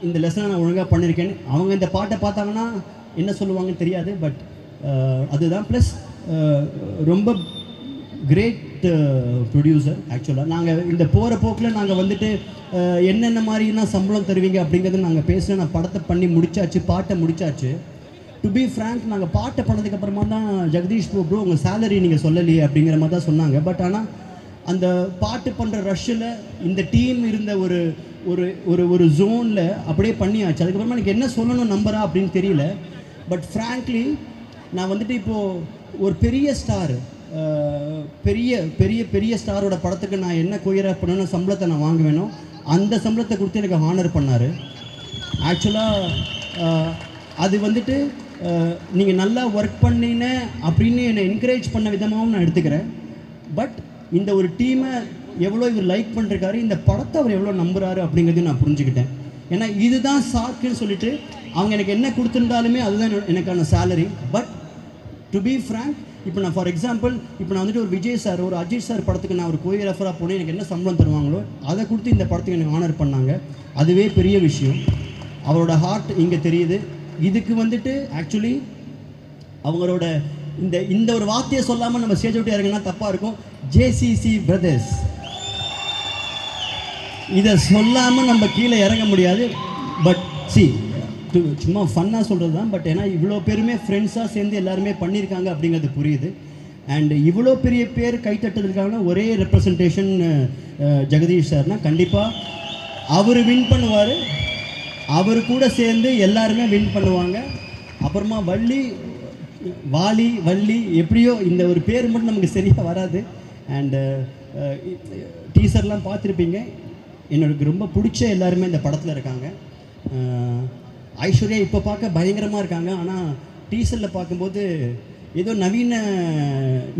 இந்த லெசனை நான் ஒழுங்காக பண்ணியிருக்கேன்னு. அவங்க இந்த பாட்டை பார்த்தாங்கன்னா என்ன சொல்லுவாங்கன்னு தெரியாது, பட் அதுதான். ப்ளஸ் ரொம்ப கிரேட் ப்ரொடியூசர் ஆக்சுவலாக. நாங்கள் இந்த போகிற போக்கில் நாங்கள் வந்துட்டு என்னென்ன மாதிரினா சம்பளம் தருவீங்க அப்படிங்கிறது நாங்கள் பேசல. நான் படத்தை பண்ணி முடிச்சாச்சு, பாட்டை முடிச்சாச்சு. டு பி ஃப்ரேங்க், நாங்கள் பாட்டை பண்ணதுக்கப்புறமா தான் ஜெகதீஷ் ப்ரோ உங்கள் சேலரி நீங்கள் சொல்லலையே அப்படிங்கிற மாதிரி தான் சொன்னாங்க. பட் ஆனால் அந்த பாட்டு பண்ணுற ரஷ்ஷில் இந்த டீம் இருந்த ஒரு ஒரு ஒரு ஒரு ஜோனில் அப்படியே பண்ணியாச்சு. அதுக்கப்புறமா எனக்கு என்ன சொல்லணும் நம்பரா அப்படின்னு தெரியல. பட் ஃப்ராங்க்லி நான் வந்துட்டு இப்போது ஒரு பெரிய ஸ்டார், பெரிய பெரிய பெரிய ஸ்டாரோட படத்துக்கு நான் என்ன கோரியோகிராஃப் பண்ணணும் சம்பளத்தை நான் வாங்க வேணும், அந்த சம்பளத்தை கொடுத்து எனக்கு ஹானர் பண்ணார். ஆக்சுவலாக அது வந்துட்டு நீங்கள் நல்லா ஒர்க் பண்ணின அப்படின்னு என்னை என்கரேஜ் பண்ண விதமாகவும் நான் எடுத்துக்கிறேன். பட் இந்த ஒரு டீமை எவ்வளோ இவர் லைக் பண்ணிருக்காரு, இந்த படத்தை அவர் எவ்வளோ நம்புகிறாரு அப்படிங்கிறதையும் நான் புரிஞ்சுக்கிட்டேன். ஏன்னா இதுதான் சாக்குன்னு சொல்லிட்டு அவங்க எனக்கு என்ன கொடுத்துருந்தாலுமே அதுதான் எனக்கான salary. But to be frank, இப்போ நான் ஃபார் எக்ஸாம்பிள் இப்போ நான் வந்துட்டு ஒரு விஜய் சார் ஒரு அஜித் சார் படத்துக்கு நான் ஒரு கோரியோகிராஃபராக போனேன், எனக்கு என்ன சம்பளம் தருவாங்களோ அதை கொடுத்து இந்த படத்துக்கு எனக்கு ஆனர் பண்ணாங்க. அதுவே பெரிய விஷயம். அவரோட ஹார்ட் இங்கே தெரியுது. இதுக்கு வந்துட்டு ஆக்சுவலி அவங்களோட இந்த ஒரு வார்த்தையை சொல்லாமல் நம்ம ஸ்டேஜ் விட்டு இறங்கினா தப்பாக இருக்கும். ஜேசிசி பிரதர்ஸ், இதை சொல்லாமல் நம்ம கீழே இறங்க முடியாது. பட் சும்மா ஃபன்னாக சொல்கிறது தான். பட் ஏன்னா இவ்வளோ பேருமே ஃப்ரெண்ட்ஸாக சேர்ந்து எல்லாருமே பண்ணியிருக்காங்க அப்படிங்கிறது புரியுது. அண்ட் இவ்வளோ பெரிய பேர் கைத்தட்டுறதுக்கான ஒரே ரெப்ரசன்டேஷன் ஜெகதீஷ் சார்னால் கண்டிப்பாக அவர் வின் பண்ணுவார். அவர் கூட சேர்ந்து எல்லாருமே வின் பண்ணுவாங்க. அப்புறமா வள்ளி எப்படியோ இந்த ஒரு பேர் மட்டும் நமக்கு சரியாக வராது. அண்டு டீசர்லாம் பார்த்துருப்பீங்க. எனக்கு ரொம்ப பிடிச்ச எல்லாருமே இந்த படத்தில் இருக்காங்க. ஐஸ்வர்யா இப்போ பார்க்க பயங்கரமாக இருக்காங்க. ஆனால் டீசரில் பார்க்கும்போது ஏதோ நவீன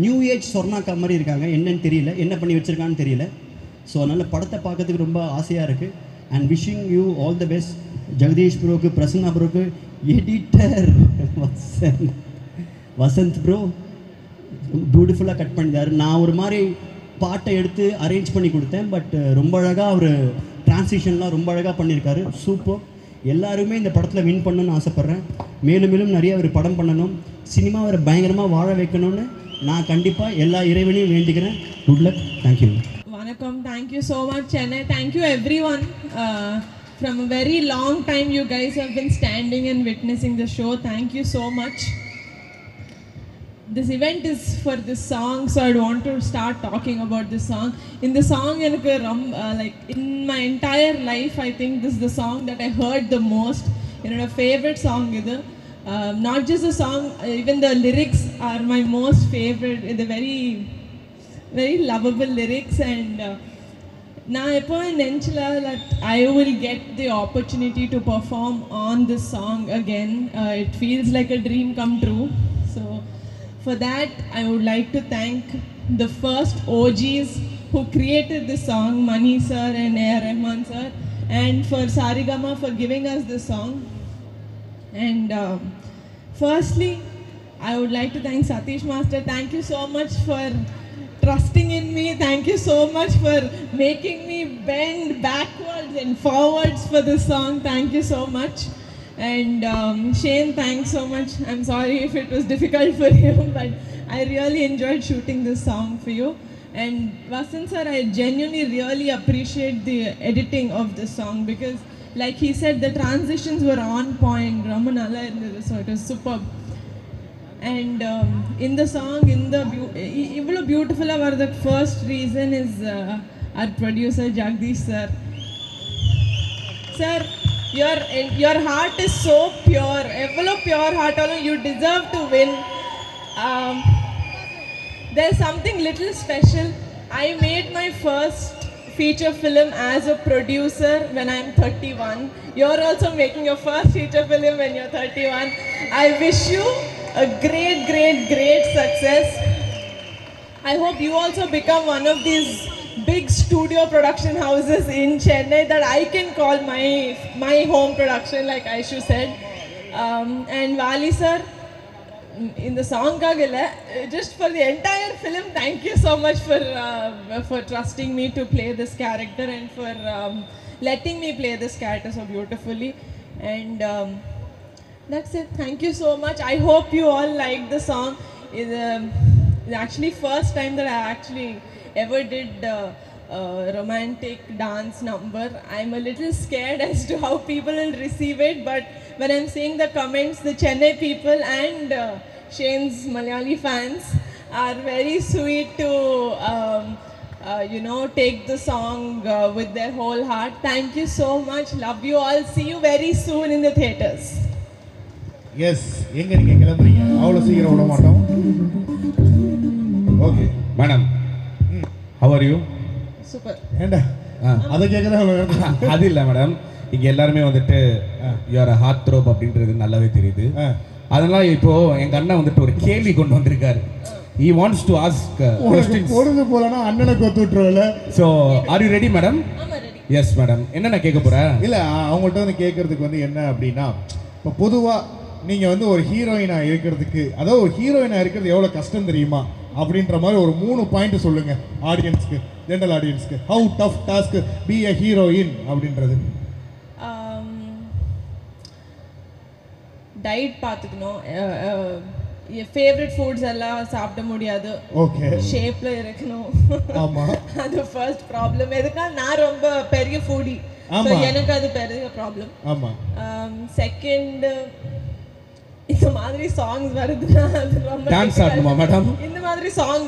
நியூ ஏஜ் சொர்ணாக்கா மாதிரி இருக்காங்க. என்னன்னு தெரியல, என்ன பண்ணி வச்சுருக்கான்னு தெரியல. ஸோ அதனால் படத்தை பார்க்கறதுக்கு ரொம்ப ஆசையாக இருக்குது. And wishing you all the best. Jagadish ப்ரோக்கு, பிரசன்னா ப்ரோக்கு, எடிட்டர் வசந்த் ப்ரோ பியூட்டிஃபுல்லாக கட் பண்ணிட்டார். நான் ஒரு மாதிரி பாட்டை எடுத்து அரேஞ்ச் பண்ணி கொடுத்தேன். பட் ரொம்ப அழகாக அவர் டிரான்சிஷன்லாம் ரொம்ப அழகாக பண்ணியிருக்காரு. சூப்பர். எல்லாருமே இந்த படத்தில் வின் பண்ணணும்னு ஆசைப்பட்றேன். மேலும் மேலும் நிறைய ஒரு படம் பண்ணணும், சினிமா அவரை பயங்கரமாக வாழ வைக்கணும்னு நான் கண்டிப்பாக எல்லா இறைவனையும் வேண்டிக்கிறேன். Good luck. தேங்க்யூ. வணக்கம். Thank you so much Chennai. Thank you every one. From a very long time you guys have been standing and witnessing the show. Thank you so much. This event is for this song, so I want to start talking about this song. In the song, like in my entire life, I think this is the song that I heard the most. A favorite song idu. Not just the song, even the lyrics are my most favorite. The very, very lovable lyrics. And நான் எப்போ நினச்சல that I will get the opportunity to perform on this song again. It feels like a dream come true. So for that, I would like to thank the first OGs who created this song, Mani sir and A.R. Rahman sir, and for Sarigama for giving us this song. And firstly, I would like to thank Satish Master. Thank you so much for trusting in me. Thank you so much for making me bend backwards and forwards for this song. Thank you so much. And Shane, thanks so much. I'm sorry if it was difficult for you, but I really enjoyed shooting this song for you. And Vasant sir, I genuinely really appreciate the editing of this song, because like he said, the transitions were on point. Ramanala, so it was superb. And in the song, even beautiful, the first reason is our producer Jagdish sir. Sir, your heart is so pure. Evlo pure heart, you deserve to win. There's something little special. I made my first feature film as a producer when I'm 31. You're also making your first feature film when you're 31. I wish you a great, great, great success. I hope you also become one of these big studio production houses in Chennai that I can call my home production, like Aishu said. And Vali sir, in the song kagila, just for the entire film, thank you so much for trusting me to play this character, and for letting me play this character so beautifully. And that's it. Thank you so much. I hope you all like the song. It's actually first time that I actually ever did a romantic dance number. I'm a little scared as to how people will receive it, but when I'm seeing the comments, the Chennai people and Shane's Malayali fans are very sweet to take the song with their whole heart. Thank you so much. Love you all. See you very soon in the theaters. Yes, எங்க நீங்க கிளம்புறீங்க? அவ்வளோ சீக்கிரம் விட மாட்டோம். Okay madam, how are you? Super. ஏண்டா அதை கேட்குறேன். அது இல்லை மேடம், இங்கே எல்லாருமே வந்துட்டு யூஆர் ஹார்ட் த்ரோப் அப்படின்றது நல்லாவே தெரியுது. அதெல்லாம் இப்போ எங்கள் அண்ணன் வந்துட்டு ஒரு கேள்வி கொண்டு வந்திருக்காரு. He wants to ask questions. பொழுது போலனா அண்ணனை கொத்து விட்டுருவல. So are you ready madam? I'm ready. Yes madam. என்னென்ன கேட்க போற? இல்லை, அவங்கள்ட்ட வந்து கேட்கறதுக்கு வந்து என்ன அப்படின்னா, இப்போ பொதுவாக நீங்கள் வந்து ஒரு ஹீரோயினாக இருக்கிறதுக்கு, அதாவது ஒரு ஹீரோயினாக இருக்கிறது எவ்வளோ கஷ்டம் தெரியுமா அப்படின்ற மாதிரி ஒரு 3 பாயிண்ட் சொல்லுங்கள் ஆடியன்ஸ்க்கு, ஜென்ரல் ஆடியன்ஸ்க்கு. How tough task be a heroine அப்படின்றது. டயட் பார்த்துக்கணும், ஃபேவரட் ஃபுட்ஸ் எல்லாம் சாப்பிட முடியாது, ஓகே, ஷேப்ல இருக்கணும். ஆமாம், அது ஃபர்ஸ்ட் ப்ராப்ளம். எதுக்கா நான் ரொம்ப பெரிய ஃபுடி, ஸோ எனக்கு அது பெரிய ப்ராப்ளம். ஆமாம். செகண்ட், இந்த மாதிரி சாங்ஸ் வருதுன்னா அது ரொம்ப டான்ஸ் ஆடணுமா மேடம்? இந்த மாதிரி சாங்,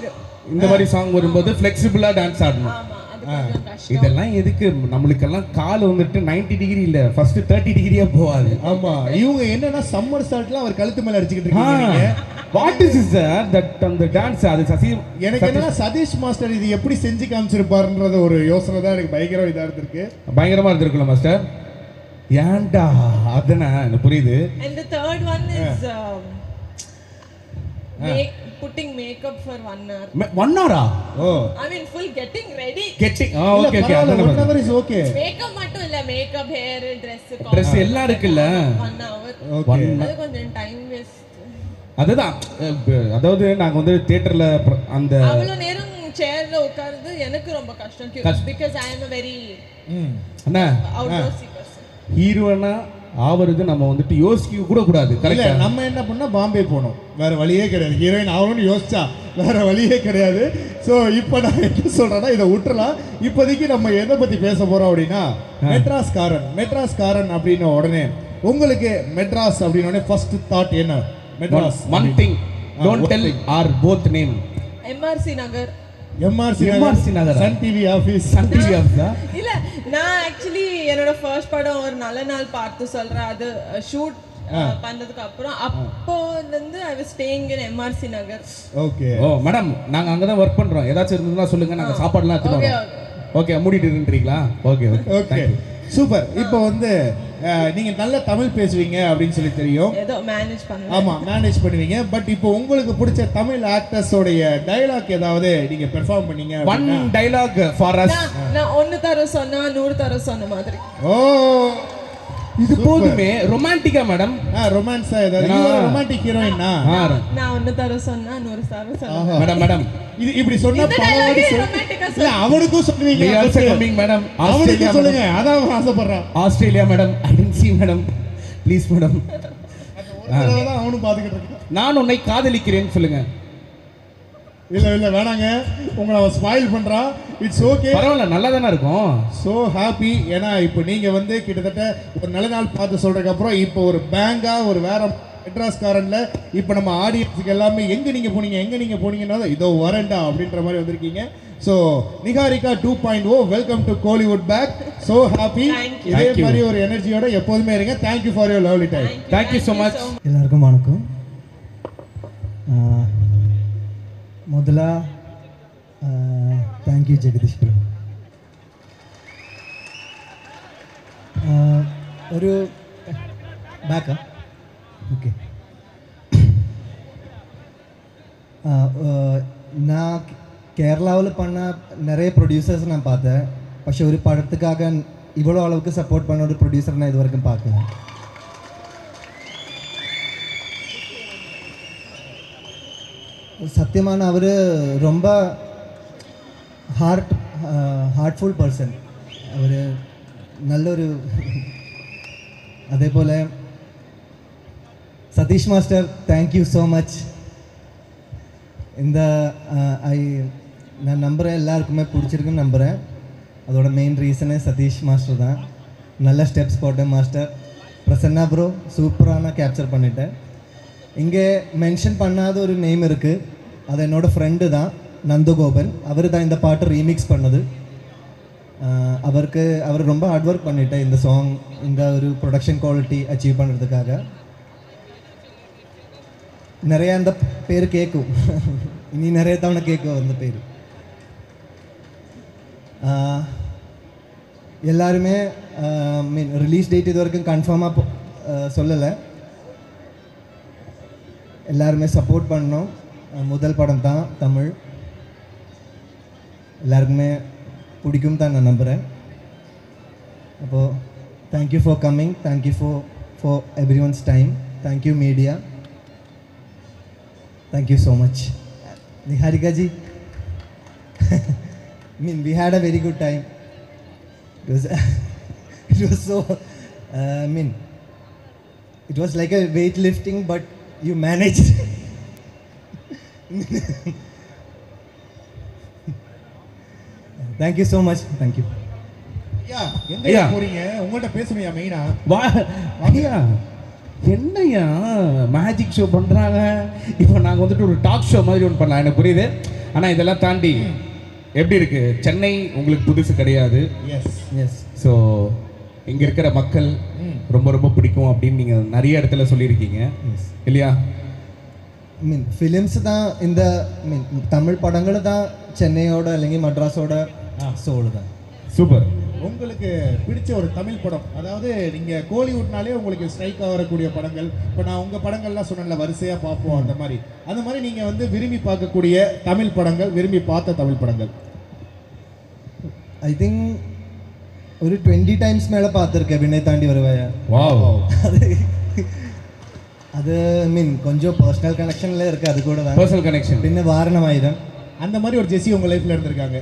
இந்த மாதிரி சாங் வரும்போது ஃப்ளெக்சிபிளா டான்ஸ் ஆடணும். ஆமா, அது கொஞ்சம் கஷ்டம். இதெல்லாம் எதுக்கு? நம்மளுக்கெல்லாம் கால் வந்துட்டு 90 டிகிரி இல்ல, ஃபர்ஸ்ட் 30 டிகிரியா போவாது. ஆமாம், இவங்க என்னன்னா சம்மர் சால்ட்லாம் அவர் கழுத்து மேலே அடிச்சுக்கிட்டு இருக்கீங்க. வாட் இஸ் இஸ் தட் அந்த டான்ஸ்? அது சசி, எனக்கு என்னன்னா சதீஷ் மாஸ்டர் இது எப்படி செஞ்சு காமிச்சிருப்பாருன்றது ஒரு யோசனை தான் எனக்கு பயங்கரம் இதாக இருந்திருக்கு. பயங்கரமா இருந்திருக்குல்ல மாஸ்டர்? ஏன்டா அதுனா எனக்கு புரியுது. And the third one is putting makeup for 1 hour. 1 hour? Oh, I mean full getting ready. Getting. Okay okay, whatever is okay. Makeup மட்டும் இல்ல, makeup, hair, dress, Dress எல்லாம் இருக்குல்ல. 1 hour. ஓகே, அது கொஞ்சம் டைம் வேஸ்ட். அதுதான், அதாவது நாங்க வந்து தியேட்டர்ல அந்த அவ்வளவு நேரம் சேர்ல உட்கார்ந்து எனக்கு ரொம்ப கஷ்டம், because I am a very Anna outdoorsy person. ஹீரோனா ஆவறது நம்ம வந்துட்டு யோசிக்க கூட கூடாது. இல்ல கரெக்டா? நம்ம என்ன பண்ணா பாம்பே போனோம், வேற வழியே கிடையாது. ஹீரோயின் ஆகணும்னு யோசிச்சா வேற வழியே கிடையாது. ஸோ இப்போ நான் என்ன சொல்றேன்னா இதை விட்டுறலாம். இப்போதைக்கு நம்ம எதை பத்தி பேச போறோம் அப்படின்னா மெட்ராஸ் காரன். மெட்ராஸ் காரன் அப்படின்ன உடனே உங்களுக்கு மெட்ராஸ் அப்படின்ன உடனே ஃபர்ஸ்ட் தாட் என்ன? Madras. One thing, don't tell our both name. MRC Nagar. MRC Nagar, Sun TV office. Sun TV ஆஃபீஸா? இல்ல, நான் ஆக்சுவலி என்னோட ஃபர்ஸ்ட் படம் ஒரு நல்ல நாள் பார்த்து சொல்றேன், அது ஷூட் பண்ணதுக்கு அப்புறம் அப்போ இருந்து I was staying in MRC Nagar. Okay. Oh madam, நாங்க அங்க தான் வர்க் பண்றோம். ஏதாச்சும் இருந்ததுன்னா சொல்லுங்க, நாங்க சாப்பாடுலாம் எடுத்துட்டு வரோம். ஓகே, மூடிட்டு இருக்கீங்களா? Okay okay okay, super. இப்போ வந்து நீங்க நல்ல தமிழ் பேசுவீங்க அப்படின்னு சொல்லி தெரியும். ஏதோ மேனேஜ் பண்ணுவேன். ஆமா, மேனேஜ் பண்ணுவீங்க. பட் இப்போ உங்களுக்கு பிடிச்ச தமிழ் ஆக்டர்ஸோடைய டயலாக் ஏதாவது நீங்க பெர்ஃபார்ம் பண்ணீங்க ஒன் அப்படின்னா? Dialogue for us. நான் 1 தர சொன்னா 100 தர சொன்ன மாதிரி. ஓ, இது போதுமே. ரொமான்டிக்கா மேடம்? ரொமான்ஸா ஏதாவது? நீங்க ரொமான்டிக் ஹீரோயினா? நான் 1 தர சொன்னா 100 தர சொன்னா. மேடம் மேடம் இது இப்படி சொன்னா இந்த பரவாயில்லை. dialogue romantic-ஆ இல்ல அவனுக்கும் சொல்லுவீங்க. we also coming madam. அவனுக்கு சொல்லுங்க, அதான் அவன் ஆசைப்படுறான். Australia madam, I didn't see madam, please madam. அதனால அவனும் பாத்துக்கிட்டு இருக்கான். நான் உன்னை காதலிக்கிறேன்னு சொல்லுங்க. இல்ல இல்ல வேணாங்க, உங்களை அவன் ஸ்பாயில் பண்றான். இட்ஸ் ஓகே, பரவாயில்ல, நல்லா தானே இருக்கும். So happy. ஏன்னா இப்போ நீங்க வந்து கிட்டத்தட்ட ஒரு நல்ல நாள் பார்த்து சொல்றதுக்கு அப்புறம் இப்போ ஒரு பேங்கா ஒரு வேற மெட்ராஸ் காரன்ல இப்போ நம்ம ஆடியன்ஸுக்கு எல்லாமே எங்க நீங்க போனீங்கன்னா இதோ வரேன்டா அப்படின்ற மாதிரி வந்திருக்கீங்க. So Niharika 2.0 welcome to Kollywood back. So happy. இதே மாதிரி ஒரு எனர்ஜியோட எப்போதுமே இருங்க. Thank you for your lovely time. Thank you so much. எல்லாருக்கும் வணக்கம். முதல்ல தேங்க்யூ ஜெகதீஷ் ப்ரோ. ஒரு பேக்கா ஓகே. நான் கேரளாவில் பண்ண நிறைய ப்ரொடியூசர்ஸ் நான் பார்த்தேன். പക്ഷെ ஒரு படத்துக்காக இவ்வளோ அளவுக்கு சப்போர்ட் பண்ண ஒரு ப்ரொடியூசர் நான் இது வரைக்கும் பார்க்கல. சத்தியமான அவர் ரொம்ப ஹார்ட்ஃபுல் பர்சன். அவர் நல்லொரு அதே போல் Sathish master, thank you so much. இந்த நான் நம்புகிறேன் எல்லாருக்குமே பிடிச்சிருக்குன்னு நம்புகிறேன். அதோட மெயின் ரீசனே சதீஷ் மாஸ்டர் தான். நல்ல ஸ்டெப்ஸ் போட்டேன் மாஸ்டர். பிரசன்னா ப்ரோ சூப்பரான கேப்சர் பண்ணிட்டேன். இங்கே மென்ஷன் பண்ணாத ஒரு நேம் இருக்குது, அது என்னோடய ஃப்ரெண்டு தான், நந்தகோபன். அவர் தான் இந்த பாட்டு ரீமிக்ஸ் பண்ணது. அவர் ரொம்ப ஹார்ட் ஒர்க் பண்ணிட்டேன் இந்த சாங், இந்த ஒரு ப்ரொடக்ஷன் குவாலிட்டி அச்சீவ் பண்ணுறதுக்காக. நிறையா அந்த பேர் கேட்கும், இனி நிறைய தவணை கேட்கும் அந்த பேர். எல்லாருமே மீன் ரிலீஸ் டேட் இது வரைக்கும் கன்ஃபார்மாக சொல்லலை. எல்லாருமே சப்போர்ட் பண்ணோம். முதல் படம் தான் தமிழ், எல்லாருக்குமே பிடிக்கும் தான் நான் நம்புகிறேன். அப்போது thank you for coming, thank you for for everyone's time. Thank you, media. Thank you so much. Niharika ji, I mean, we had a very good time. It was so, I mean, it was like a weightlifting, but you managed. Thank you so much. Thank you. ஐயா எங்க ஐயா. போறீங்க? உங்கள்கிட்ட பேசணும்யா மெயினா. வா ஐயா என்னையா magic show பண்ணுறாங்க. இப்போ நாங்கள் வந்துட்டு ஒரு டாக் ஷோ மாதிரி ஒன்று பண்ணலாம், எனக்கு புரியுது. ஆனால் இதெல்லாம் தாண்டி எப்படி இருக்கு? சென்னை உங்களுக்கு புதுசு கிடையாது. S Yes. ஸோ இங்கே இருக்கிற மக்கள் ரொம்ப ரொம்ப பிடிக்கும் அப்படின்னு நீங்கள் நிறைய இடத்துல சொல்லியிருக்கீங்க இல்லையா? I mean, films தான் இந்த I mean, தமிழ் படங்கள் தான் சென்னையோட അല്ലെങ്കിൽ மட்ராஸோட சோல் தான். சூப்பர். உங்களுக்கு பிடிச்ச ஒரு தமிழ் படம், அதாவது நீங்கள் கோலிவுட்னாலே உங்களுக்கு ஸ்ட்ரைக் ஆகக்கூடிய படங்கள், இப்போ நான் உங்கள் படங்கள்லாம் சொன்னேன்ல வரிசையாக பார்ப்போம், அந்த மாதிரி நீங்கள் வந்து விரும்பி பார்க்கக்கூடிய தமிழ் படங்கள், விரும்பி பார்த்த தமிழ் படங்கள். ஐ திங்க் ஒரு 20 times மேலே பார்த்துருக்கேன் விண்ணை தாண்டி வருவாயா. வாவ். அது ஐ மீன் கொஞ்சம் பர்சனல் கனெக்ஷன்ல இருக்கு, அது கூட தான் பர்சனல் கனெக்ஷன். பின்ன வாரணமாயுதம் அந்த மாதிரி ஒரு ஜெஸ்ஸி உங்கள் லைஃப்பில் இருந்திருக்காங்க.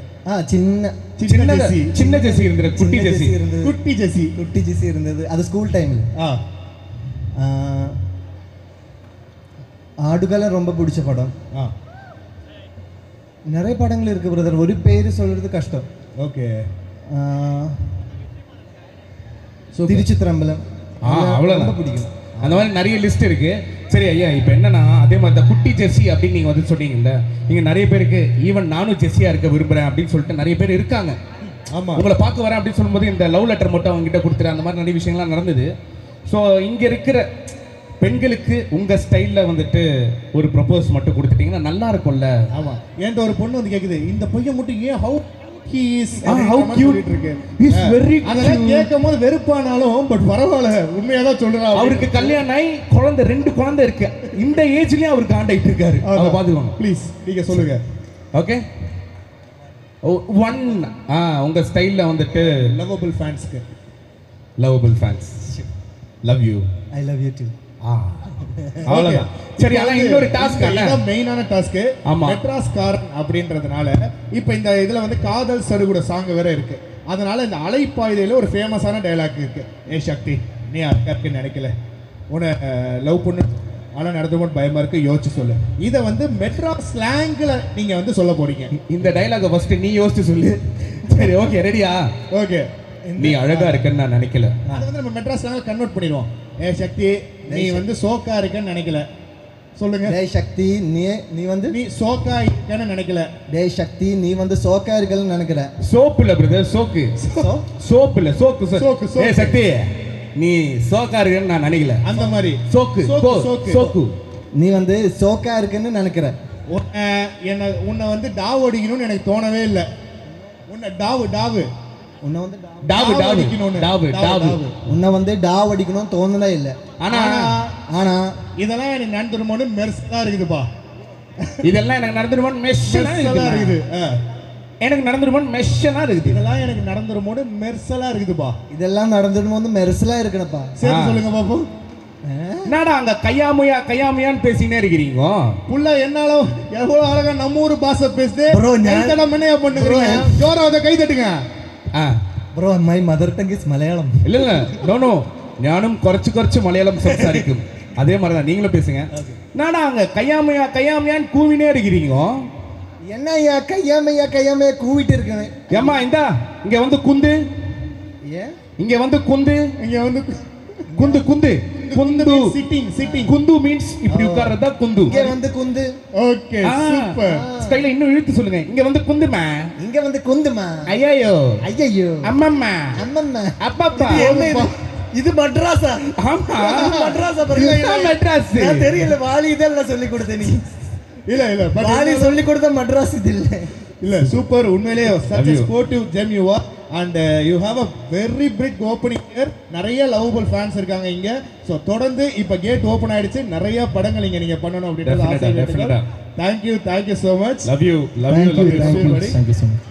சின்ன சின்ன ஜெஸ்ஸி இருந்தது, குட்டி ஜெஸ்ஸி இருந்தது, குட்டி ஜெஸ்ஸி இருந்தது. அது ஸ்கூல் டைமில். ஆடுகளை ரொம்ப பிடிச்ச படம். நிறைய படங்கள் இருக்கு பிரதர், ஒரு பேர் சொல்றது கஷ்டம். ஓகே. திருச்சித்திரம்பலம் அவ்வளோதான் பிடிக்கும். அந்த மாதிரி நிறைய லிஸ்ட் இருக்கு. சரி ஐயா, இப்போ என்னன்னா அதே மாதிரி தான் குட்டி ஜெஸ்ஸி அப்படின்னு நீங்கள் வந்து சொன்னீங்கல்ல, நீங்கள் நிறைய பேருக்கு ஈவன் நானும் ஜெஸ்ஸியாக இருக்க விரும்புகிறேன் அப்படின்னு சொல்லிட்டு நிறைய பேர் இருக்காங்க. ஆமாம், உங்களை பார்க்க வரேன் அப்படின்னு சொல்லும்போது இந்த லவ் லெட்டர் மட்டும் அவங்ககிட்ட கொடுத்துரு, அந்த மாதிரி நிறைய விஷயங்கள்லாம் நடந்தது. ஸோ இங்கே இருக்கிற பெண்களுக்கு உங்கள் ஸ்டைலில் வந்துட்டு ஒரு ப்ரப்போஸ் மட்டும் கொடுத்துட்டீங்கன்னா நல்லா இருக்கும்ல? ஆமாம். என்கிட்ட ஒரு பொண்ணு வந்து கேட்குது, இந்த பையன் மட்டும் ஏன் how he is how cute இருக்கு. he's very அதெல்லாம் கேட்கும்போது வெறுப்பானாலும் பட் பரவாயில்ல, உண்மையாக தான் சொல்கிறேன். அவருக்கு கல்யாணம் ஆகி குழந்தை 2 குழந்தை இருக்கு, இந்த ஏஜ்லயும் அவருக்கு ஆண்டாயிட்டு இருக்காரு. அவங்க பாத்துக்கோங்க ப்ளீஸ், நீங்க சொல்லுங்க. ஓகே. ஒன் உங்க ஸ்டைல்ல வந்துட்டு லவபிள் ஃபேன்ஸ்க்கு. Lovable fans, love you. I love you too. அவ்வளவுதான். சரி, ஆனா இன்னொரு டாஸ்க் அல்ல, இதான் மெயினான டாஸ்க். ஆமா. மெட்ராஸ் காரன் அப்படின்றதுனால இப்போ இந்த இதுல வந்து காதல் சடுகுட சாங் வேற இருக்கு. அதனால இந்த அலைப்பாய்தையில ஒரு ஃபேமஸான டயலாக் இருக்கு. ஏ சக்தி, நீ அக்காக்கு நினைக்கல, உன்னை லவ் பண்ணு, ஆனால் நடந்துமோன்னு பயமா இருக்கு, யோசிச்சு சொல்லு. இதை வந்து மெட்ராஸ் ஸ்லாங்ல நீங்க வந்து சொல்ல போறீங்க. இந்த டயலாக ஃபர்ஸ்ட் நீ யோசிச்சு சொல்லு. சரி, ஓகே, ரெடியா? ஓகே. நீ அழகா இருக்கன்னு நான் நினைக்கல. அதை வந்து நம்ம மெட்ராஸ் ஸ்லாங்ல கன்வெர்ட் பண்ணிடுவோம். ஏ சக்தி, நீ வந்து சோக்கா இருக்கன்னு நினைக்கல, சொல்லுங்க. டேய் சக்தி, நீ வந்து நீ சோக்கா இருக்கன்னு நினைக்கல. டேய் சக்தி, நீ வந்து சோக்கா இருக்கன்னு நினைக்கிற. சோப்பு இல்ல பிரதர், சோக்கு. சோப்பு இல்ல, சோக்கு. சோக்கு. ஏ சக்தி, நீ சோக்கா இருக்கன்னு நான் நினைக்கல. அந்த மாதிரி சோக்கு. சோக்கு. நீ வந்து சோக்கா இருக்கன்னு நினைக்கிற. உன்னை வந்து டாவ் அடிக்கணும்னு எனக்கு தோணவே இல்லை. உன்னை டாவு உன்னை வந்து உன்னை வந்து டாவ் அடிக்கணும்னு தோணுதே இல்லை. ஆனா இதெல்லாம் எனக்கு நடந்துருமோன்னு மெர்சலா இருக்குதுப்பா. இதெல்லாம் எனக்கு நடந்துருமோன்னு மெர்சலா இருக்குது. எனக்கு நடந்துருமோன்னு மெர்சலா இருக்குது. இதெல்லாம் எனக்கு நடந்துருமோன்னு மெர்சலா இருக்குதுப்பா. இதெல்லாம் நடந்துருமோன்னு மெர்சலா இருக்குனப்பா. சரி, சொல்லுங்க பாப்போம். என்னடா அங்க கையாமையான்னு பேசினே இருக்கீங்க? புள்ள என்னாலும் எவ்வளவு அழகா நம்ம ஊர் பாஷை பேசுது. என்ன பண்ணுங்க, ஜோராவத கை தட்டுங்க. Bro my mother tongue is Malayalam. இல்ல நோ ஞானும் குறைச்சு மலையாளம் സംസാരിക്കും. அதே மாதிரி தான் நீங்களும் பேசுங்க. நாடா அங்க கையாமையான்னு கூவினே இருக்கிறீங்க. என்னையா கையாமையா கூவிட்டு இருக்கேன். ஏம்மா இங்க வந்து குந்து. ஏன் இங்க வந்து குந்து. சிட்டிங். குந்து மீன்ஸ் இப்படி உட்கார்றதா குந்து. இங்க வந்து குந்து. Okay, super. ஸ்டைல இன்னும் இழுத்து சொல்லுங்க. இங்க வந்து குந்துமா. இங்க வந்து குந்துமா. ஐயோ அம்மம்மா அப்பப்பா. இது மட்ராஸா? ஆமா, மட்ராஸா. மெட்ராஸ் தெரியல, வாலி இதெல்லாம் சொல்லி கொடுத்த நீ. இல்ல வாலி சொல்லி கொடுத்த மட்ராஸ் இது இல்ல. சூப்பர், உண்மையிலேயே such a sportive gem you are and you have a very big opening here. நிறைய லவபிள் ஃபேன்ஸ் இருக்காங்க இங்க. ஸோ தொடர்ந்து இப்போ கேட் ஓப்பன் ஆயிடுச்சு, நிறைய படங்கள் இங்க நீங்க பண்ணணும் அப்படின்றது ஆசை. Thank you so much. love you thank you so much.